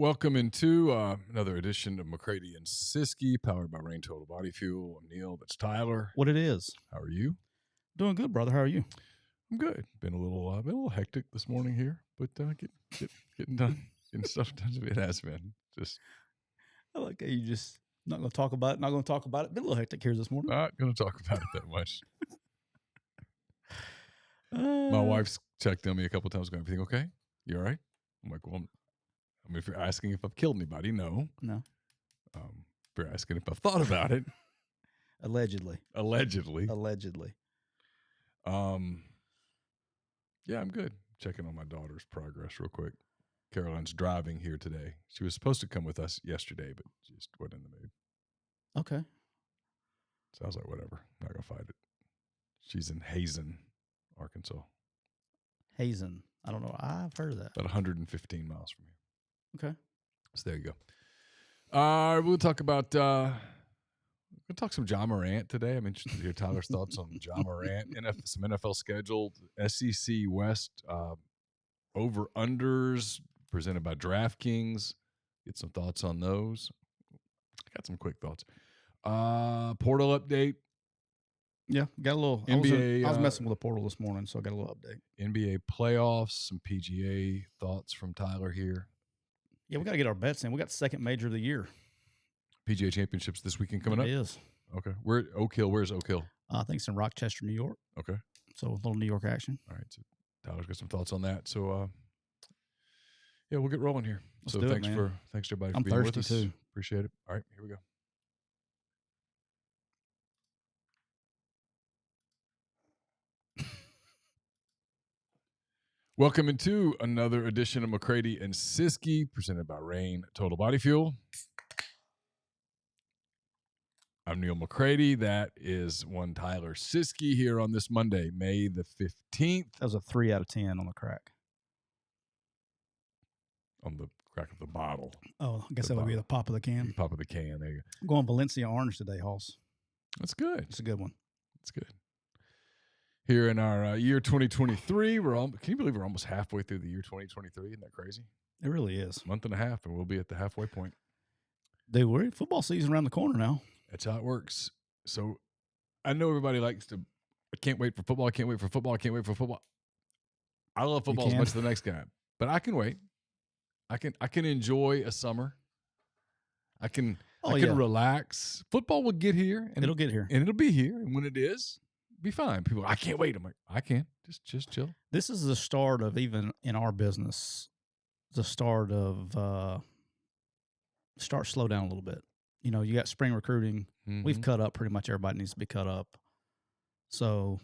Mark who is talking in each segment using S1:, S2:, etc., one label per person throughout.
S1: Welcome into another edition of McCready and Siskey, powered by Rain Total Body Fuel. I'm Neal. That's Tyler.
S2: What it is.
S1: How are you?
S2: Doing good, brother. How are you?
S1: I'm good. Been a little hectic this morning here, but getting done, getting stuff done. It has been just.
S2: I like how you just not going to talk about it. Not going to talk about it. Been a little hectic here this morning.
S1: Not going to talk about it that much. My wife's checked on me a couple times, going, "Everything okay? You all right?" I'm like, "Well, I mean, if you're asking if I've killed anybody, no.
S2: No.
S1: If you're asking if I've thought about it,
S2: Allegedly.
S1: allegedly. Yeah, I'm good. Checking on my daughter's progress real quick. Caroline's driving here today. She was supposed to come with us yesterday, but just wasn't in the mood.
S2: Okay.
S1: So I was like, whatever. Not going to fight it. She's in Hazen, Arkansas.
S2: Hazen. I don't know. I've heard of that.
S1: About 115 miles from here.
S2: Okay.
S1: So there you go. We'll talk about we'll talk some John Morant today. I'm interested to hear Tyler's thoughts on John Morant. Some NFL scheduled, SEC West over-unders presented by DraftKings. Get some thoughts on those. Got some quick thoughts. Portal update.
S2: Yeah, got a little.
S1: NBA,
S2: I was messing with the portal this morning, so I got a little update.
S1: NBA playoffs, some PGA thoughts from Tyler here.
S2: Yeah, we got to get our bets in. We got the second major of the year.
S1: PGA Championships this weekend coming up?
S2: It is.
S1: Okay. Where Oak Hill? Where's Oak Hill?
S2: I think it's in Rochester, New York.
S1: Okay.
S2: So a little New York action.
S1: All right. So Tyler's got some thoughts on that. So yeah, we'll get rolling here.
S2: Let's do
S1: thanks
S2: it,
S1: to everybody for
S2: I'm
S1: being with
S2: thirsty
S1: us.
S2: too.
S1: Appreciate it. All right, here we go. Welcome into another edition of McCready and Siskey, presented by Rain Total Body Fuel. I'm Neal McCready. That is one Tyler Siskey here on this Monday, May the 15th.
S2: That was a 3 out of 10 on the crack.
S1: On the crack of the bottle.
S2: Oh, I guess that would be the pop of the can.
S1: Pop of the can. There you go.
S2: I'm going Valencia Orange today, Hoss.
S1: That's good.
S2: It's a good one.
S1: It's good. Here in our year 2023, can you believe we're almost halfway through the year 2023? Isn't that crazy?
S2: It really is.
S1: Month and a half, and we'll be at the halfway point.
S2: Dude, we're in football season around the corner now.
S1: That's how it works. So I know everybody likes to, I can't wait for football. I can't wait for football. I can't wait for football. I love football as much as the next guy, but I can wait. I can enjoy a summer. I can relax. Football will get here. And
S2: it'll get here.
S1: And it'll be here. And when it is, be fine. People, I can't wait. I'm like, I can. Just chill.
S2: This is the start of, even in our business, the start of slow down a little bit. You know, you got spring recruiting. Mm-hmm. We've cut up pretty much. Everybody needs to be cut up. So,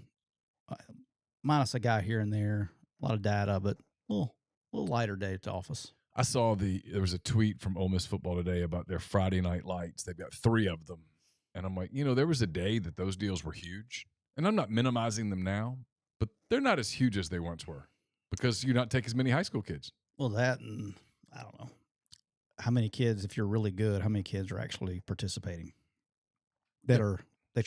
S2: minus a guy here and there, a lot of data, but a little lighter day at the office.
S1: I saw there was a tweet from Ole Miss football today about their Friday night lights. They've got 3 of them. And I'm like, there was a day that those deals were huge. And I'm not minimizing them now, but they're not as huge as they once were because you not take as many high school kids.
S2: Well, that, and I don't know. How many kids, if you're really good, how many kids are actually participating that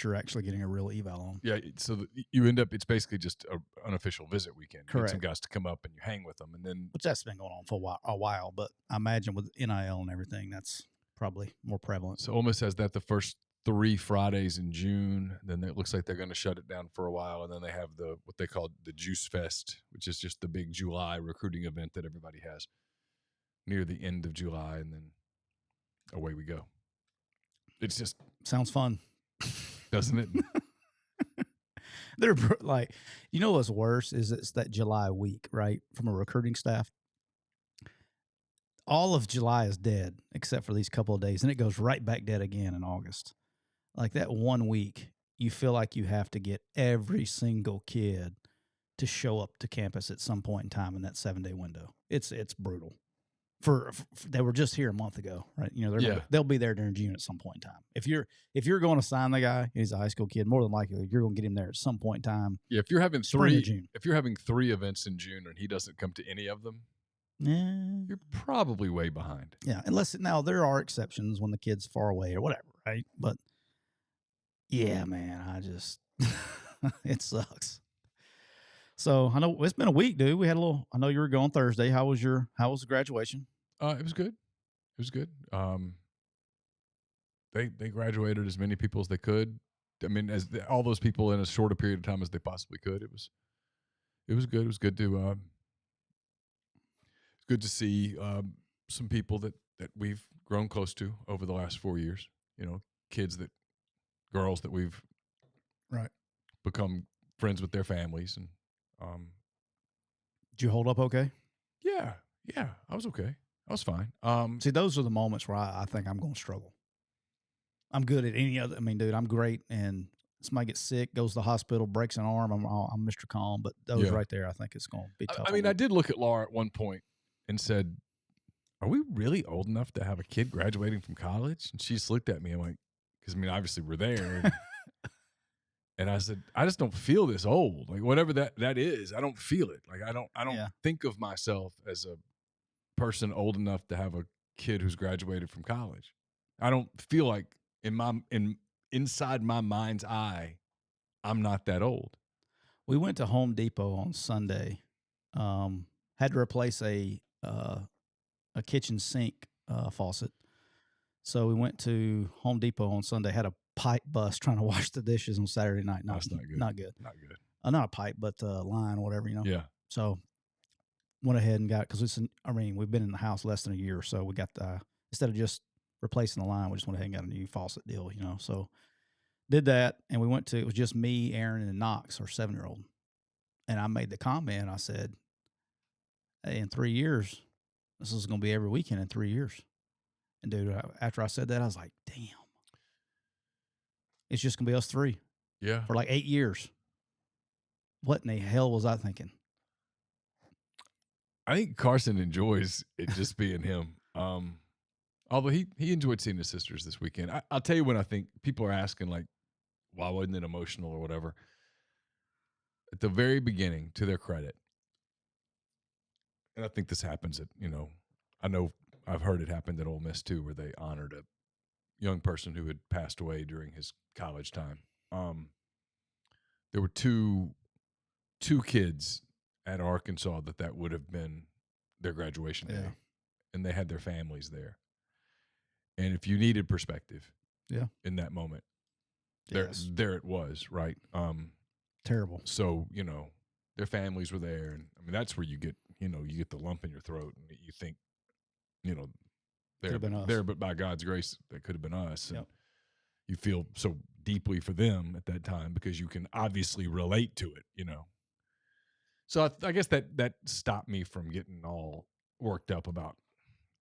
S2: you're actually getting a real eval on?
S1: Yeah, so you end up, it's basically just an unofficial visit weekend.
S2: Correct.
S1: Get some guys to come up and you hang with them. And then,
S2: which that's been going on for a while, but I imagine with NIL and everything, that's probably more prevalent.
S1: So Ole Miss has that the first 3 Fridays in June. Then it looks like they're going to shut it down for a while. And then they have what they call the Juice Fest, which is just the big July recruiting event that everybody has near the end of July, and then away we go. It's just
S2: sounds fun,
S1: doesn't it?
S2: They're like, what's worse is it's that July week, right? From a recruiting staff, all of July is dead except for these couple of days, and it goes right back dead again in August. Like that 1 week, you feel like you have to get every single kid to show up to campus at some point in time in that 7-day window. It's brutal. For they were just here a month ago, right? They'll be there during June at some point in time. If you're going to sign the guy, he's a high school kid, more than likely you're going to get him there at some point in time.
S1: Yeah, if you're having 3 events in June and he doesn't come to any of them, you're probably way behind.
S2: Yeah, unless now there are exceptions when the kid's far away or whatever, right? But yeah, man, it sucks. So I know it's been a week, dude. We had I know you were going Thursday. How was the graduation?
S1: It was good. was good. They graduated as many people as they could. I mean, all those people in as short a period of time as they possibly could. It was good. It was good to see some people that we've grown close to over the last 4 years. You know, girls that we've become friends with their families, and
S2: did you hold up okay?
S1: Yeah, I was okay. I was fine.
S2: See, those are the moments where I think I'm going to struggle. I'm good at any other. I mean, dude, I'm great, and somebody gets sick, goes to the hospital, breaks an arm. I'm Mr. Calm, but those right there, I think it's going to be tough.
S1: I mean, I did look at Laura at one point and said, "Are we really old enough to have a kid graduating from college?" And she just looked at me. I'm like, because I mean, obviously we're there. And I said, I just don't feel this old. Like whatever that is, I don't feel it. Like I don't think of myself as a person old enough to have a kid who's graduated from college. I don't feel like inside my mind's eye, I'm not that old.
S2: We went to Home Depot on Sunday. Had to replace a kitchen sink faucet. So we went to Home Depot on Sunday, had a pipe bust trying to wash the dishes on Saturday night.
S1: That's not good.
S2: Not good.
S1: Not good.
S2: Not a pipe, but line or whatever, you know.
S1: Yeah.
S2: So went ahead and got, because we've been in the house less than a year, so we got instead of just replacing the line, we just went ahead and got a new faucet deal, you know. So did that, and it was just me, Aaron, and Knox, our 7-year-old. And I made the comment, I said, hey, in 3 years, this is going to be every weekend in 3 years. And dude, after I said that, I was like, damn. It's just going to be us three.
S1: Yeah.
S2: For like 8 years. What in the hell was I thinking?
S1: I think Carson enjoys it just being him. Although he enjoyed seeing his sisters this weekend. I'll tell you when I think people are asking, like, why wasn't it emotional or whatever? At the very beginning, to their credit, and I think this happens at, I know I've heard it happened at Ole Miss too, where they honored a young person who had passed away during his college time. There were two kids at Arkansas that would have been their graduation day, and they had their families there. And if you needed perspective, in that moment, there it was, right?
S2: Terrible.
S1: So their families were there, and I mean that's where you get the lump in your throat, and you think, there, but by God's grace, that could have been us. And you feel so deeply for them at that time because you can obviously relate to it, So I guess that stopped me from getting all worked up about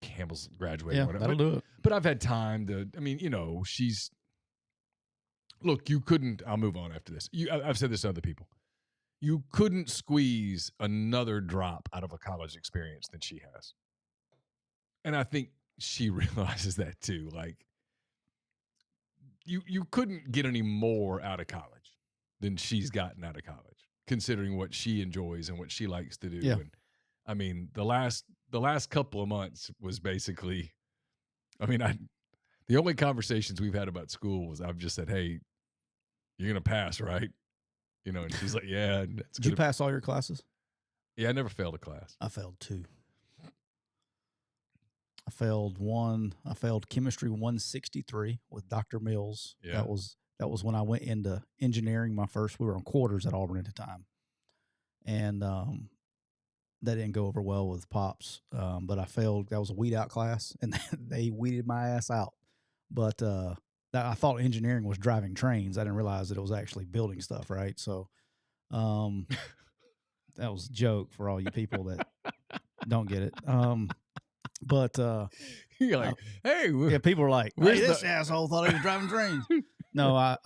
S1: Campbell's graduating.
S2: Yeah,
S1: whatever.
S2: That'll do it.
S1: But I've had time to. I mean, look, you couldn't. I'll move on after this. I've said this to other people. You couldn't squeeze another drop out of a college experience than she has, and I think she realizes that too. Like, you couldn't get any more out of college than she's gotten out of college, considering what she enjoys and what she likes to do.
S2: Yeah.
S1: And I mean, the last couple of months was basically, I mean, the only conversations we've had about school was I've just said, hey, you're going to pass, right? And she's like, yeah.
S2: Did you pass all your classes?
S1: Yeah, I never failed a class.
S2: I failed 2. I failed 1. I failed chemistry 163 with Dr. Mills.
S1: Yeah.
S2: That was when I went into engineering my first. We were on quarters at Auburn at the time. And that didn't go over well with Pops. But I failed. That was a weed out class, and they weeded my ass out. But I thought engineering was driving trains. I didn't realize that it was actually building stuff, right? So that was a joke for all you people that don't get it. But
S1: you're like, hey,
S2: people are like, hey, this asshole thought he was driving trains. No, I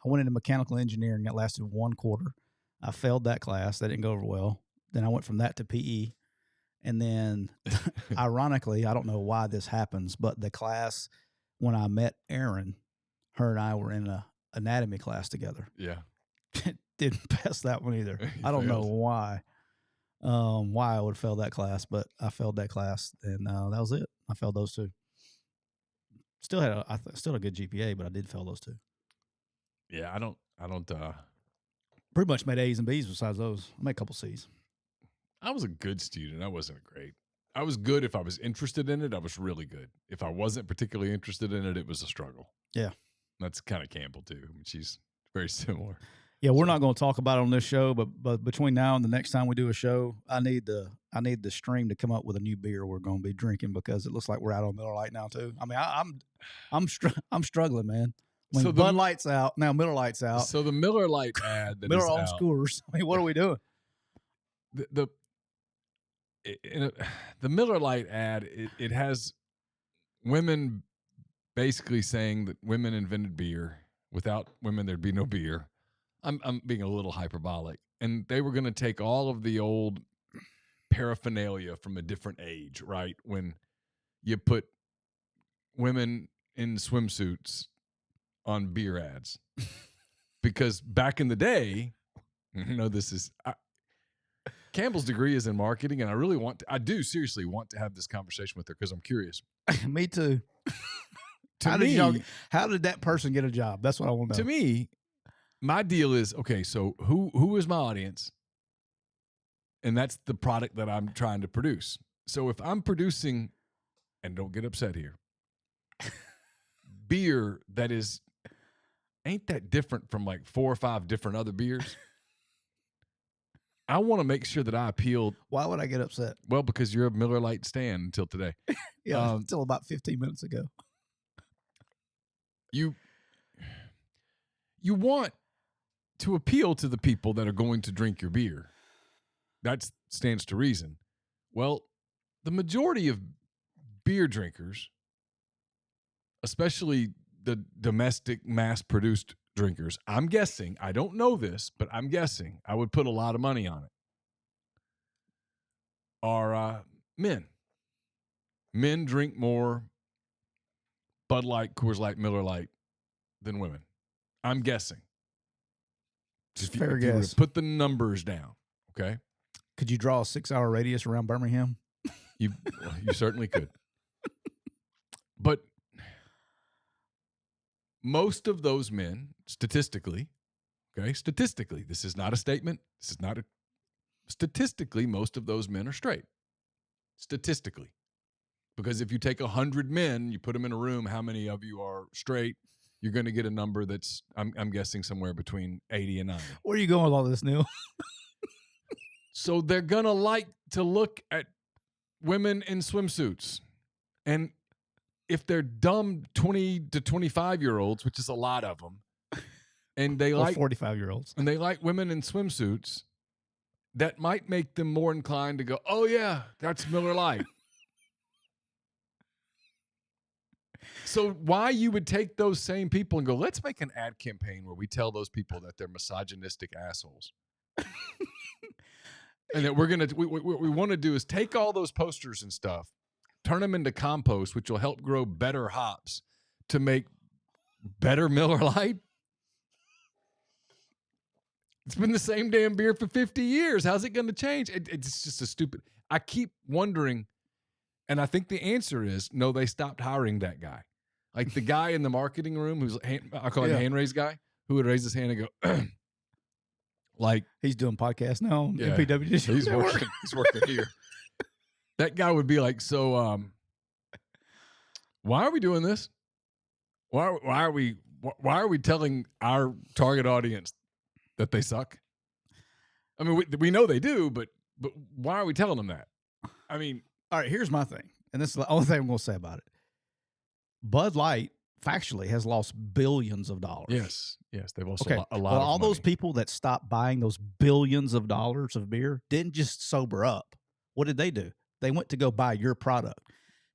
S2: went into mechanical engineering. That lasted 1 quarter. I failed that class. That didn't go over well. Then I went from that to PE. And then, ironically, I don't know why this happens, but the class, when I met Aaron, her and I were in a anatomy class together.
S1: Yeah.
S2: Didn't pass that one either. I don't know why I would have failed that class, but I failed that class, and that was it. I failed those 2. Still had a good GPA, but I did fail those 2.
S1: Yeah, I don't.
S2: Pretty much made A's and B's besides those. I made a couple C's.
S1: I was a good student. I wasn't great. I was good if I was interested in it. I was really good. If I wasn't particularly interested in it, it was a struggle.
S2: Yeah.
S1: That's kind of Campbell too. I mean, she's very similar.
S2: Yeah, we're not going to talk about it on this show, but between now and the next time we do a show, I need the stream to come up with a new beer we're going to be drinking, because it looks like we're out on Miller Lite now too. I mean, I'm struggling, man. When so Bud Light's out, now Miller Light's out.
S1: So the Miller Lite ad that
S2: Miller
S1: is
S2: out. Schoolers. I mean, what are we doing?
S1: The Miller Lite ad, it has women basically saying that women invented beer. Without women, there'd be no beer. I'm being a little hyperbolic. And they were going to take all of the old paraphernalia from a different age, right? When you put women in swimsuits on beer ads. Because back in the day, this is... Campbell's degree is in marketing, and I do seriously want to have this conversation with her because I'm curious.
S2: Me too. How did that person get a job? That's what I want to know.
S1: To me, my deal is, okay, so who is my audience? And that's the product that I'm trying to produce. So if I'm producing, and don't get upset here, beer that ain't that different from like 4 or 5 different other beers, I want to make sure that I appeal.
S2: Why would I get upset?
S1: Well, because you're a Miller Lite stan until today.
S2: Yeah, until about 15 minutes ago.
S1: You want to appeal to the people that are going to drink your beer. That stands to reason. Well, the majority of beer drinkers, especially the domestic mass-produced drinkers, I'm guessing, I don't know this, but I'm guessing, I would put a lot of money on it, are men. Men drink more Bud Light, Coors Light, Miller Light than women. I'm guessing.
S2: Fair guess.
S1: Put the numbers down, okay?
S2: Could you draw a 6-hour radius around Birmingham?
S1: You certainly could. But most of those men, statistically, this is not a statement. Statistically, most of those men are straight. Statistically. Because if you take 100 men, you put them in a room, how many of you are straight? You're going to get a number that's, I'm guessing, somewhere between 80 and 90.
S2: Where are you going with all this, Neal?
S1: So they're going to like to look at women in swimsuits. And if they're dumb 20 to 25-year-olds, which is a lot of them, and they like
S2: 45-year-olds,
S1: and they like women in swimsuits, that might make them more inclined to go, oh, yeah, that's Miller Lite. So why you would take those same people and go, let's make an ad campaign where we tell those people that they're misogynistic assholes. And that what we want to do is take all those posters and stuff, turn them into compost, which will help grow better hops to make better Miller Lite. It's been the same damn beer for 50 years. How's it going to change? It's just a stupid. I keep wondering, and I think the answer is no, they stopped hiring that guy. Like the guy in the marketing room who's, I call him the hand raise guy, who would raise his hand and go, like.
S2: He's doing podcasts now.
S1: Yeah,
S2: MPW.
S1: He's working here. That guy would be like, so why are we doing this? Why are we telling our target audience that they suck? I mean, we know they do, but why are we telling them that? I mean,
S2: all right, here's my thing, and this is the only thing I'm going to say about it. Bud Light factually has lost billions of dollars.
S1: Yes, they've lost a lot
S2: well,
S1: of
S2: all
S1: money.
S2: those people that stopped buying those billions of dollars of beer didn't just sober up. What did they do? They went to go buy your product.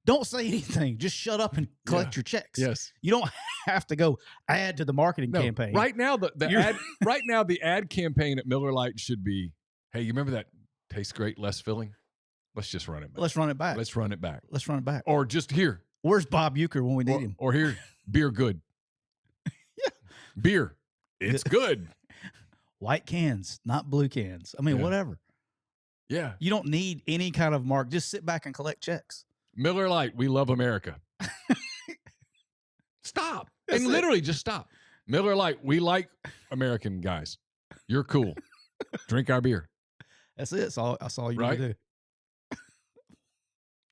S2: Don't say anything. Just shut up and collect your checks.
S1: Yes.
S2: You don't have to go add to the marketing campaign.
S1: Right now, the ad campaign at Miller Lite should be, hey, you remember that tastes great, less filling? Let's just run it back.
S2: Let's run it back.
S1: Let's run it back.
S2: Let's run it back.
S1: Or just here.
S2: Where's Bob Euchre when we need him?
S1: Or here, beer good.
S2: Yeah.
S1: Beer. It's good.
S2: White cans, not blue cans. I mean, whatever.
S1: Yeah.
S2: You don't need any kind of mark. Just sit back and collect checks.
S1: Miller Lite, we love America. Stop.
S2: That's
S1: literally just stop. Miller Lite, we like American guys. You're cool. Drink our beer.
S2: That's it. That's all you need to do.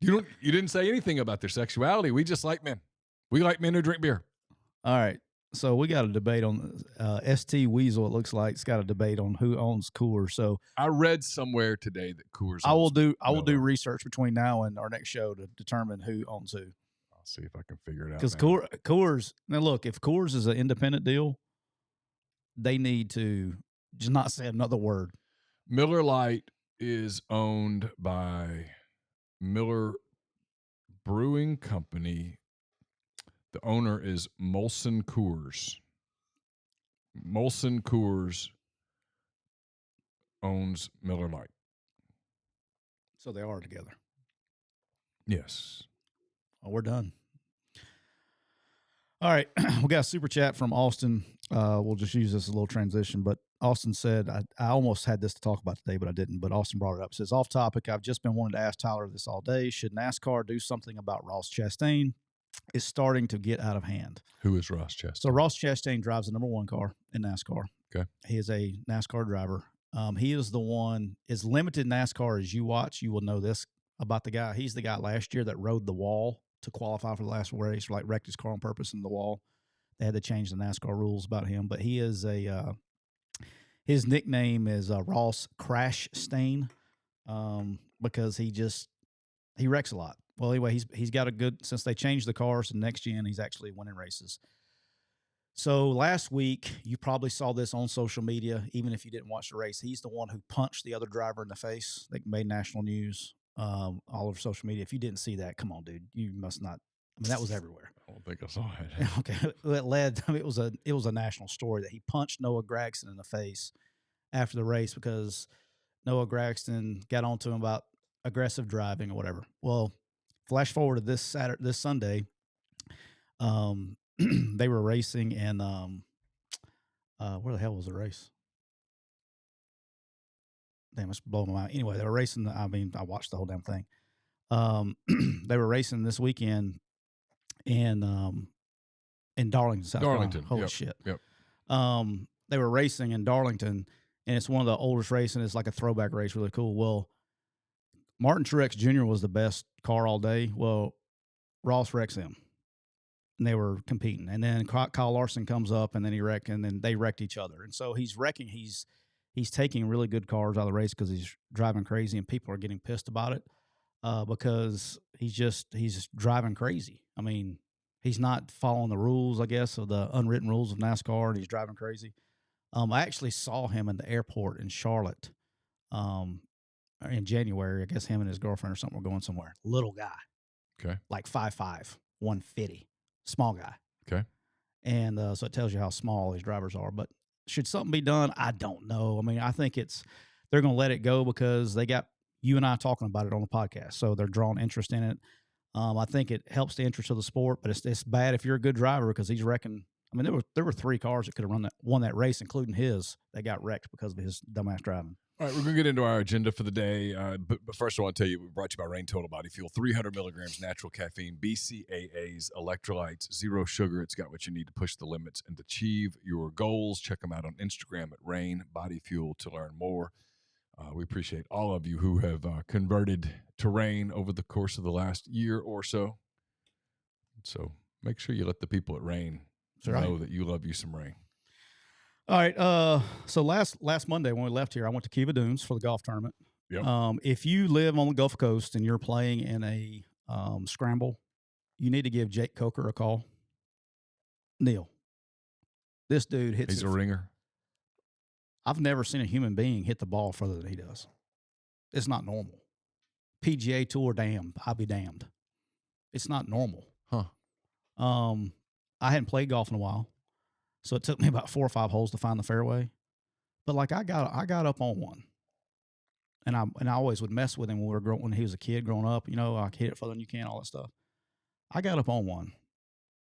S1: You didn't say anything about their sexuality. We just like men. We like men who drink beer.
S2: All right. So we got a debate on ST Weasel. It looks like it's got a debate on who owns Coors. So
S1: I read somewhere today that Coors.
S2: I will do research between now and our next show to determine who owns who.
S1: I'll see if I can figure it out.
S2: Because Coors. Now look, if Coors is an independent deal, they need to just not say another word.
S1: Miller Lite is owned by Miller Brewing Company. The owner is Molson Coors. Molson Coors owns Miller Lite.
S2: So they are together.
S1: Yes.
S2: Well, we're done. All right. We got a super chat from Austin. We'll just use this as a little transition. But Austin said, I almost had this to talk about today, but I didn't. But Austin brought it up. It says, off topic, I've just been wanting to ask Tyler this all day. Should NASCAR do something about Ross Chastain? It's starting to get out of hand.
S1: Who is Ross Chastain?
S2: So Ross Chastain drives the number 1 car in NASCAR.
S1: Okay.
S2: He is a NASCAR driver. He is the one, as limited NASCAR as you watch, you will know this about the guy. He's the guy last year that rode the wall to qualify for the last race, like wrecked his car on purpose in the wall. They had to change the NASCAR rules about him, but he is his nickname is Ross Crash Stain, because he wrecks a lot. Well, anyway, he's got a good, since they changed the cars to next gen, he's actually winning races. So last week, you probably saw this on social media, even if you didn't watch the race. He's the one who punched the other driver in the face. They made national news all over social media. If you didn't see that, come on, dude. You must not. I mean, that was everywhere.
S1: I don't think I saw it.
S2: Okay. It was a national story that he punched Noah Gragson in the face after the race because Noah Gragson got onto him about aggressive driving or whatever. Well, flash forward to this Sunday. They were racing, and where the hell was the race? Damn, it's blowing my mind. Anyway, they were racing. I watched the whole damn thing. They were racing this weekend in Darlington, South Carolina. Holy shit.
S1: Yep.
S2: They were racing in Darlington, and it's one of the oldest races. It's like a throwback race, really cool. Well, Martin Truex Jr. was the best car all day. Well, Ross wrecks him. And they were competing. And then Kyle Larson comes up, and then he wrecked, and then they wrecked each other. And so he's wrecking. He's taking really good cars out of the race because he's driving crazy, and people are getting pissed about it because he's driving crazy. I mean, he's not following the rules, I guess, of the unwritten rules of NASCAR, and he's driving crazy. I actually saw him in the airport in Charlotte in January. I guess him and his girlfriend or something were going somewhere. Little guy.
S1: Okay.
S2: Like 5'5", 150. Small guy.
S1: Okay.
S2: And so it tells you how small these drivers are. But should something be done? I don't know. I mean, I think they're going to let it go because they got you and I talking about it on the podcast. So they're drawing interest in it. I think it helps the interest of the sport, but it's bad if you're a good driver because he's wrecking. I mean, there were 3 cars that could have won that race, including his, that got wrecked because of his dumbass driving.
S1: All right, we're going to get into our agenda for the day. But first, I want to tell you, we brought to you by Reign Total Body Fuel. 300 milligrams natural caffeine, BCAAs, electrolytes, zero sugar. It's got what you need to push the limits and achieve your goals. Check them out on Instagram at Reign Body Fuel to learn more. We appreciate all of you who have converted to Reign over the course of the last year or so. So make sure you let the people at Reign know that you love you some Reign.
S2: All right. So last Monday when we left here, I went to Kiva Dunes for the golf tournament.
S1: Yep.
S2: If you live on the Gulf Coast and you're playing in a scramble, you need to give Jake Coker a call. Neal. This dude hits.
S1: He's a ringer.
S2: I've never seen a human being hit the ball further than he does. It's not normal. PGA Tour, damned. I'll be damned. It's not normal.
S1: Huh.
S2: I hadn't played golf in a while. So it took me about 4 or 5 holes to find the fairway, but like I got up on one, and I always would mess with him when he was a kid growing up. You know, I hit it further than you can, all that stuff. I got up on one,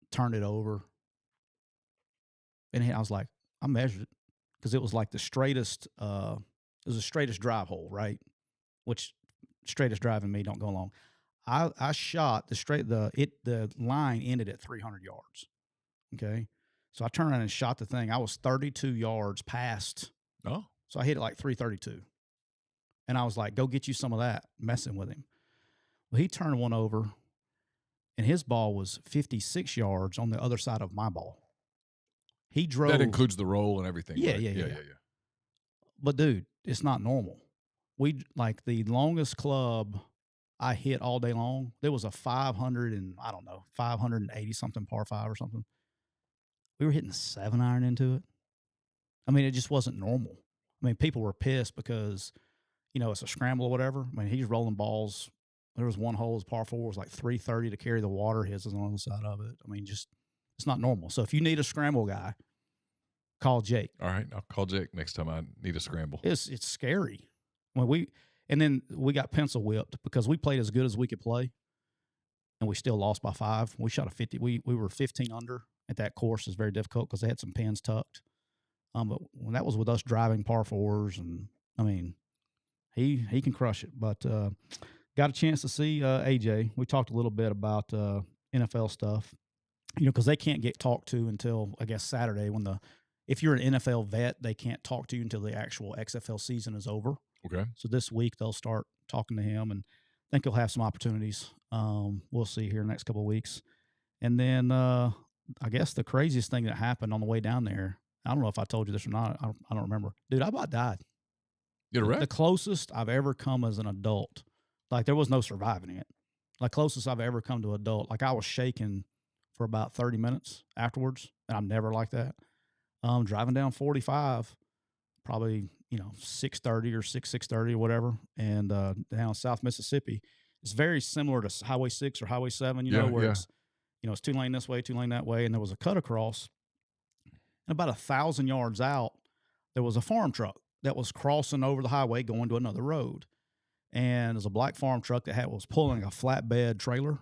S2: turned it over, and I was like, I measured it because it was like the straightest. It was the straightest drive hole, right? Which straightest drive in me don't go long. I shot the line ended at 300 yards. Okay. So I turned around and shot the thing. I was 32 yards past.
S1: Oh.
S2: So I hit it like 332. And I was like, go get you some of that, messing with him. Well, he turned one over, and his ball was 56 yards on the other side of my ball. He drove.
S1: That includes the roll and everything.
S2: Yeah,
S1: right?
S2: yeah. But dude, it's not normal. We like the longest club I hit all day long. There was a 580 something par 5 or something. We were hitting 7-iron into it. I mean, it just wasn't normal. I mean, people were pissed because, it's a scramble or whatever. I mean, he's rolling balls. There was one hole, his par 4 was like 330 to carry the water. His is on the other side of it. I mean, just it's not normal. So if you need a scramble guy, call Jake.
S1: All right, I'll call Jake next time I need a scramble.
S2: It's scary. And then we got pencil whipped because we played as good as we could play, and we still lost by 5. We shot a 50. We were 15 under at that course. It's very difficult because they had some pins tucked. But when that was with us driving par 4s, and I mean, he can crush it. But got a chance to see AJ. We talked a little bit about NFL stuff, because they can't get talked to until I guess Saturday if you're an NFL vet, they can't talk to you until the actual XFL season is over.
S1: Okay.
S2: So this week they'll start talking to him, and I think he'll have some opportunities. We'll see here in the next couple of weeks. And then I guess the craziest thing that happened on the way down there, I don't know if I told you this or not. I don't remember. Dude, I about died.
S1: You had a wreck?
S2: The closest I've ever come as an adult. Like, there was no surviving it. Like, closest I've ever come to adult. Like, I was shaking for about 30 minutes afterwards, and I'm never like that. Driving down 45, probably, 6:30 or 6:30 or whatever, and down South Mississippi. It's very similar to Highway 6 or Highway 7, where it's, it's 2-lane this way, 2-lane that way, and there was a cut across. And about 1,000 yards out, there was a farm truck that was crossing over the highway going to another road. And there's a black farm truck that was pulling a flatbed trailer.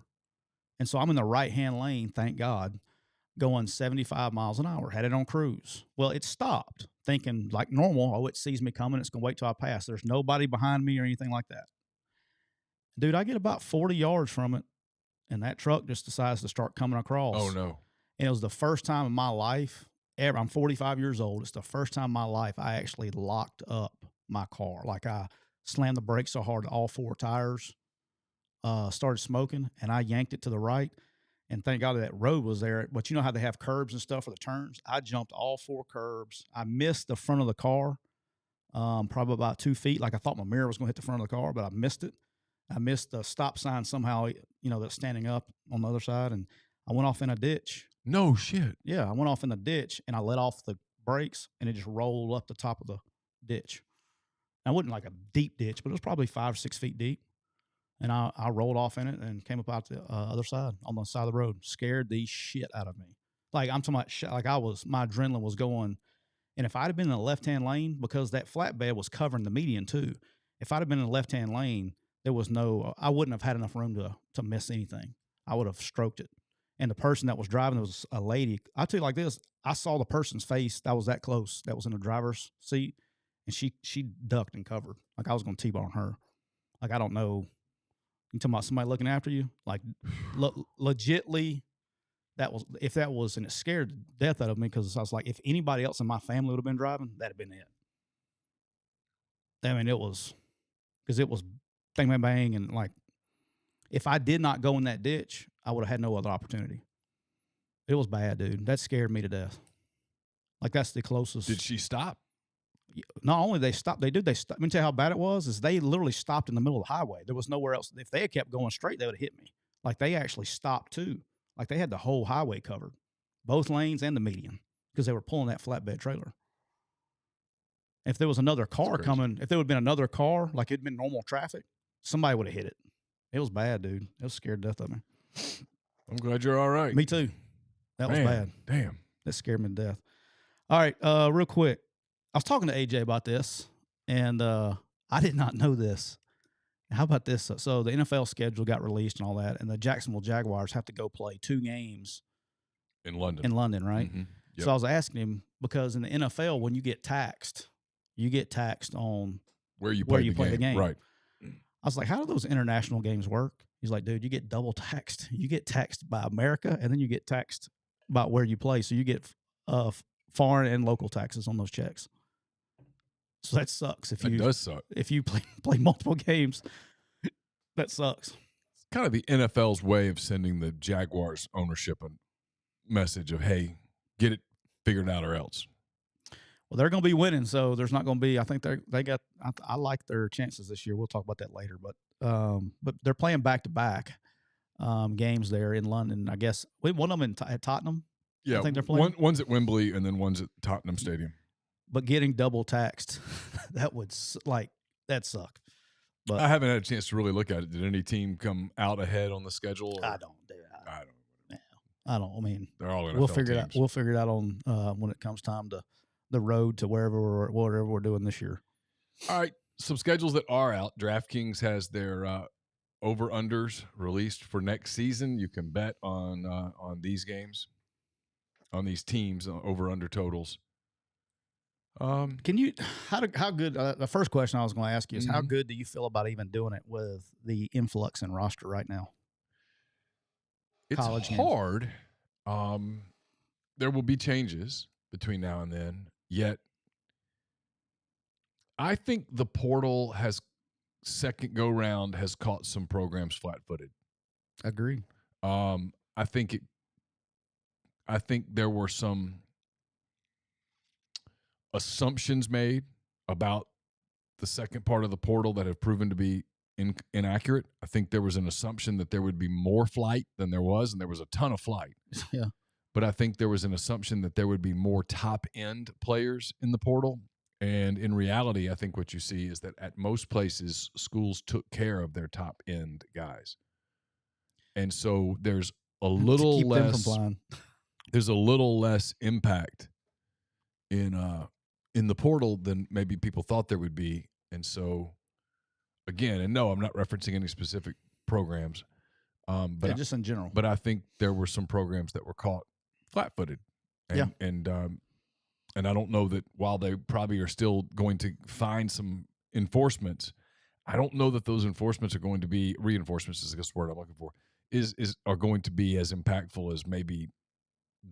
S2: And so I'm in the right-hand lane, thank God, going 75 miles an hour, had it on cruise. Well, it stopped, thinking like normal, oh, it sees me coming, it's going to wait till I pass. There's nobody behind me or anything like that. Dude, I get about 40 yards from it, and that truck just decides to start coming across.
S1: Oh, no.
S2: And it was the first time in my life ever. I'm 45 years old. It's the first time in my life I actually locked up my car. Like, I slammed the brakes so hard that all 4 tires started smoking, and I yanked it to the right. And thank God that road was there. But you know how they have curbs and stuff for the turns? I jumped all 4 curbs. I missed the front of the car, probably about 2 feet. Like, I thought my mirror was going to hit the front of the car, but I missed it. I missed the stop sign somehow, that's standing up on the other side, and I went off in a ditch.
S1: No shit.
S2: Yeah, I went off in the ditch, and I let off the brakes, and it just rolled up the top of the ditch. Now, it wasn't like a deep ditch, but it was probably 5 or 6 feet deep. And I rolled off in it and came up out the other side, on the side of the road. Scared the shit out of me. Like, I'm talking about, my adrenaline was going. And if I'd have been in the left-hand lane, because that flatbed was covering the median too, if I'd have been in the left-hand lane, I wouldn't have had enough room to miss anything. I would have stroked it. And the person that was driving was a lady. I'll tell you like this, I saw the person's face that was that close, that was in the driver's seat, and she ducked and covered. Like, I was going to T-bone her. Like, I don't know. You talking about somebody looking after you? Like, legitly, and it scared the death out of me, because I was like, if anybody else in my family would have been driving, that'd have been it. I mean, it was bang, bang, bang. And like, if I did not go in that ditch, I would have had no other opportunity. It was bad, dude. That scared me to death. Like, that's the closest.
S1: Did she stop?
S2: Not only they stopped, they stopped. Let me tell you how bad it was, is they literally stopped in the middle of the highway. There was nowhere else. If they had kept going straight, they would have hit me. Like, they actually stopped too. Like, they had the whole highway covered, both lanes and the median, because they were pulling that flatbed trailer. If there was another car coming, if there would have been another car, like it'd been normal traffic, somebody would have hit it. It was bad, dude. It was scared to death of me. I'm
S1: glad you're all right.
S2: Me too. That was bad.
S1: Damn.
S2: That scared me to death. All right, real quick. I was talking to AJ about this, and I did not know this. How about this? So the NFL schedule got released and all that, and the Jacksonville Jaguars have to go play 2 games
S1: in London.
S2: Right? Mm-hmm. Yep. So I was asking him, because in the NFL, when you get taxed on
S1: where you play the game. Right.
S2: I was like, how do those international games work? He's like, dude, you get double taxed. You get taxed by America, and then you get taxed by where you play. So you get foreign and local taxes on those checks. So that sucks. It does suck. If you play multiple games, that sucks.
S1: kind of the NFL's way of sending the Jaguars ownership a message of, hey, get it figured out or else.
S2: Well, they're going to be winning, so there's not going to be. I think they got. I like their chances this year. We'll talk about that later, but they're playing back-to-back games there in London. I guess one of them at Tottenham.
S1: Yeah,
S2: I think they're playing.
S1: One's at Wembley and then one's at Tottenham Stadium.
S2: But getting double taxed, that suck. But
S1: I haven't had a chance to really look at it. Did any team come out ahead on the schedule?
S2: I don't.
S1: I don't.
S2: I mean,
S1: they're all NFL
S2: we'll figure
S1: teams.
S2: it out. We'll figure it out on when it comes time to the road to whatever we're doing this year.
S1: All right, some schedules that are out. DraftKings has their over-unders released for next season. You can bet on these games, on these teams, over-under totals.
S2: Can you how good? The first question I was going to ask you is how good do you feel about even doing it with the influx in roster right now?
S1: It's hard. There will be changes between now and then. Yet, I think the portal has second go round has caught some programs flat-footed.
S2: Agree.
S1: I think there were some assumptions made about the second part of the portal that have proven to be inaccurate. I think there was an assumption that there would be more flight than there was, and there was a ton of flight.
S2: Yeah.
S1: But I think there was an assumption that there would be more top-end players in the portal. And in reality, I think what you see is that at most places, schools took care of their top-end guys. And so there's a little less impact in the portal than maybe people thought there would be. And so, again, and no, I'm not referencing any specific programs. But
S2: just in general.
S1: But I think there were some programs that were caught flat-footed. And I don't know that while they probably are still going to find some enforcements, I don't know that those enforcements are going to be reinforcements is the word I'm looking for, are going to be as impactful as maybe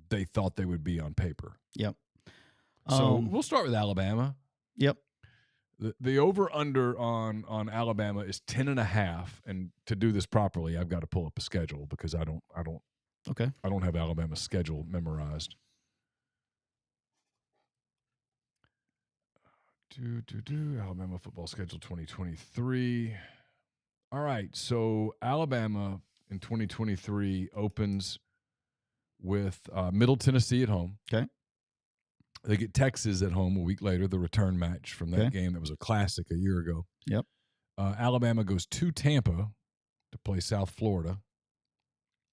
S1: they thought they would be on paper.
S2: Yep.
S1: So we'll start with Alabama.
S2: Yep.
S1: The over-under on Alabama is 10.5, and to do this properly, I've got to pull up a schedule because I don't have Alabama's schedule memorized. Alabama football schedule 2023. All right, so Alabama in 2023 opens with Middle Tennessee at home.
S2: Okay.
S1: They get Texas at home a week later, the return match from that game that was a classic a year ago.
S2: Yep.
S1: Alabama goes to Tampa to play South Florida.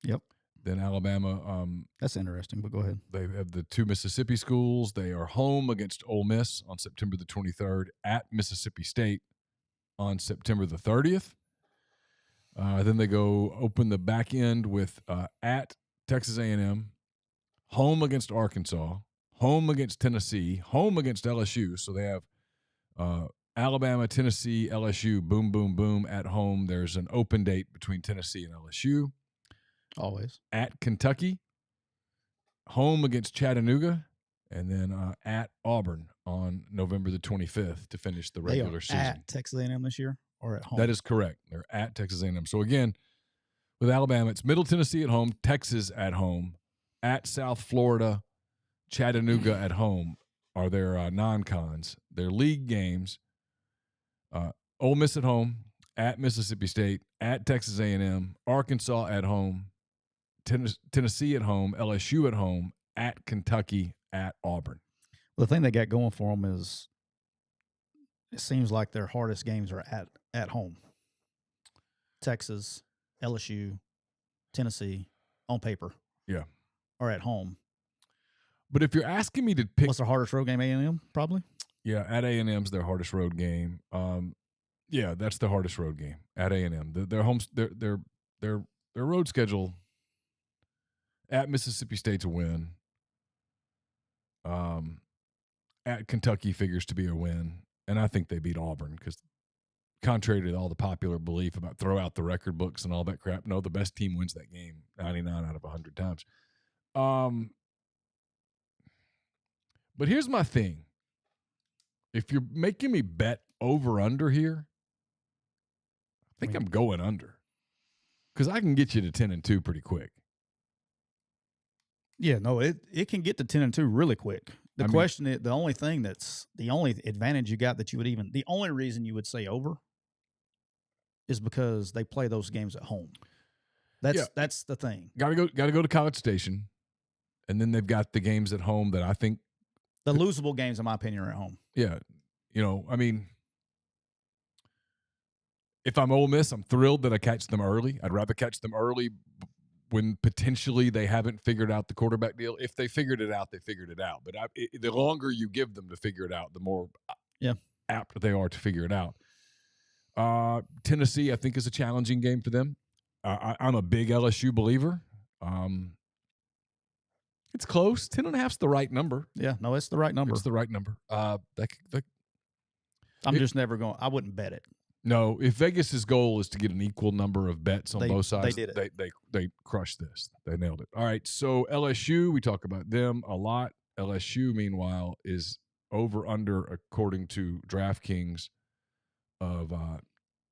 S2: Yep.
S1: Then Alabama.
S2: That's interesting, but go ahead.
S1: They have the two Mississippi schools. They are home against Ole Miss on September the 23rd, at Mississippi State on September the 30th. Then they go open the back end with at Texas A&M, home against Arkansas, home against Tennessee, home against LSU. So they have Alabama, Tennessee, LSU, boom, boom, boom at home. There's an open date between Tennessee and LSU.
S2: Always.
S1: At Kentucky, home against Chattanooga, and then at Auburn on November the 25th to finish the regular season.
S2: At Texas A&M this year or at home?
S1: That is correct. They're at Texas A&M. So, again, with Alabama, it's Middle Tennessee at home, Texas at home, at South Florida, Chattanooga at home are their non-cons. Their league games, Ole Miss at home, at Mississippi State, at Texas A&M, Arkansas at home, Tennessee at home, LSU at home, at Kentucky, at Auburn.
S2: Well, the thing they got going for them is it seems like their hardest games are at home. Texas, LSU, Tennessee, on paper.
S1: Yeah.
S2: Or at home.
S1: But if you're asking me to pick,
S2: what's their hardest road game? A&M, probably.
S1: Yeah, at A&M's their hardest road game. Yeah, that's the hardest road game at A&M. Their road schedule at Mississippi State's a win. At Kentucky figures to be a win, and I think they beat Auburn because, contrary to all the popular belief about throw out the record books and all that crap, no, the best team wins that game 99 out of 100 times. But here's my thing. If you're making me bet over under here, I think I'm going under. because I can get you to 10-2 pretty quick.
S2: Yeah, no, it can get to 10-2 really quick. The question is, the only thing that's the only advantage you got that you would even, the only reason you would say over is because they play those games at home. That's the thing.
S1: Got to go to College Station, and then they've got the games at home that I think
S2: the losable games, in my opinion, are at home.
S1: Yeah, if I'm Ole Miss, I'm thrilled that I catch them early. I'd rather catch them early when potentially they haven't figured out the quarterback deal. If they figured it out, they figured it out. But the longer you give them to figure it out, the more apt they are to figure it out. Tennessee, I think, is a challenging game for them. I'm a big LSU believer. It's close. 10.5 is the right number.
S2: Yeah, no, it's the right number.
S1: It's the right number.
S2: I'm just never going. I wouldn't bet it.
S1: No, if Vegas's goal is to get an equal number of bets on both sides,
S2: they did it.
S1: They crushed this. They nailed it. All right, so LSU, we talk about them a lot. LSU, meanwhile, is over under, according to DraftKings, of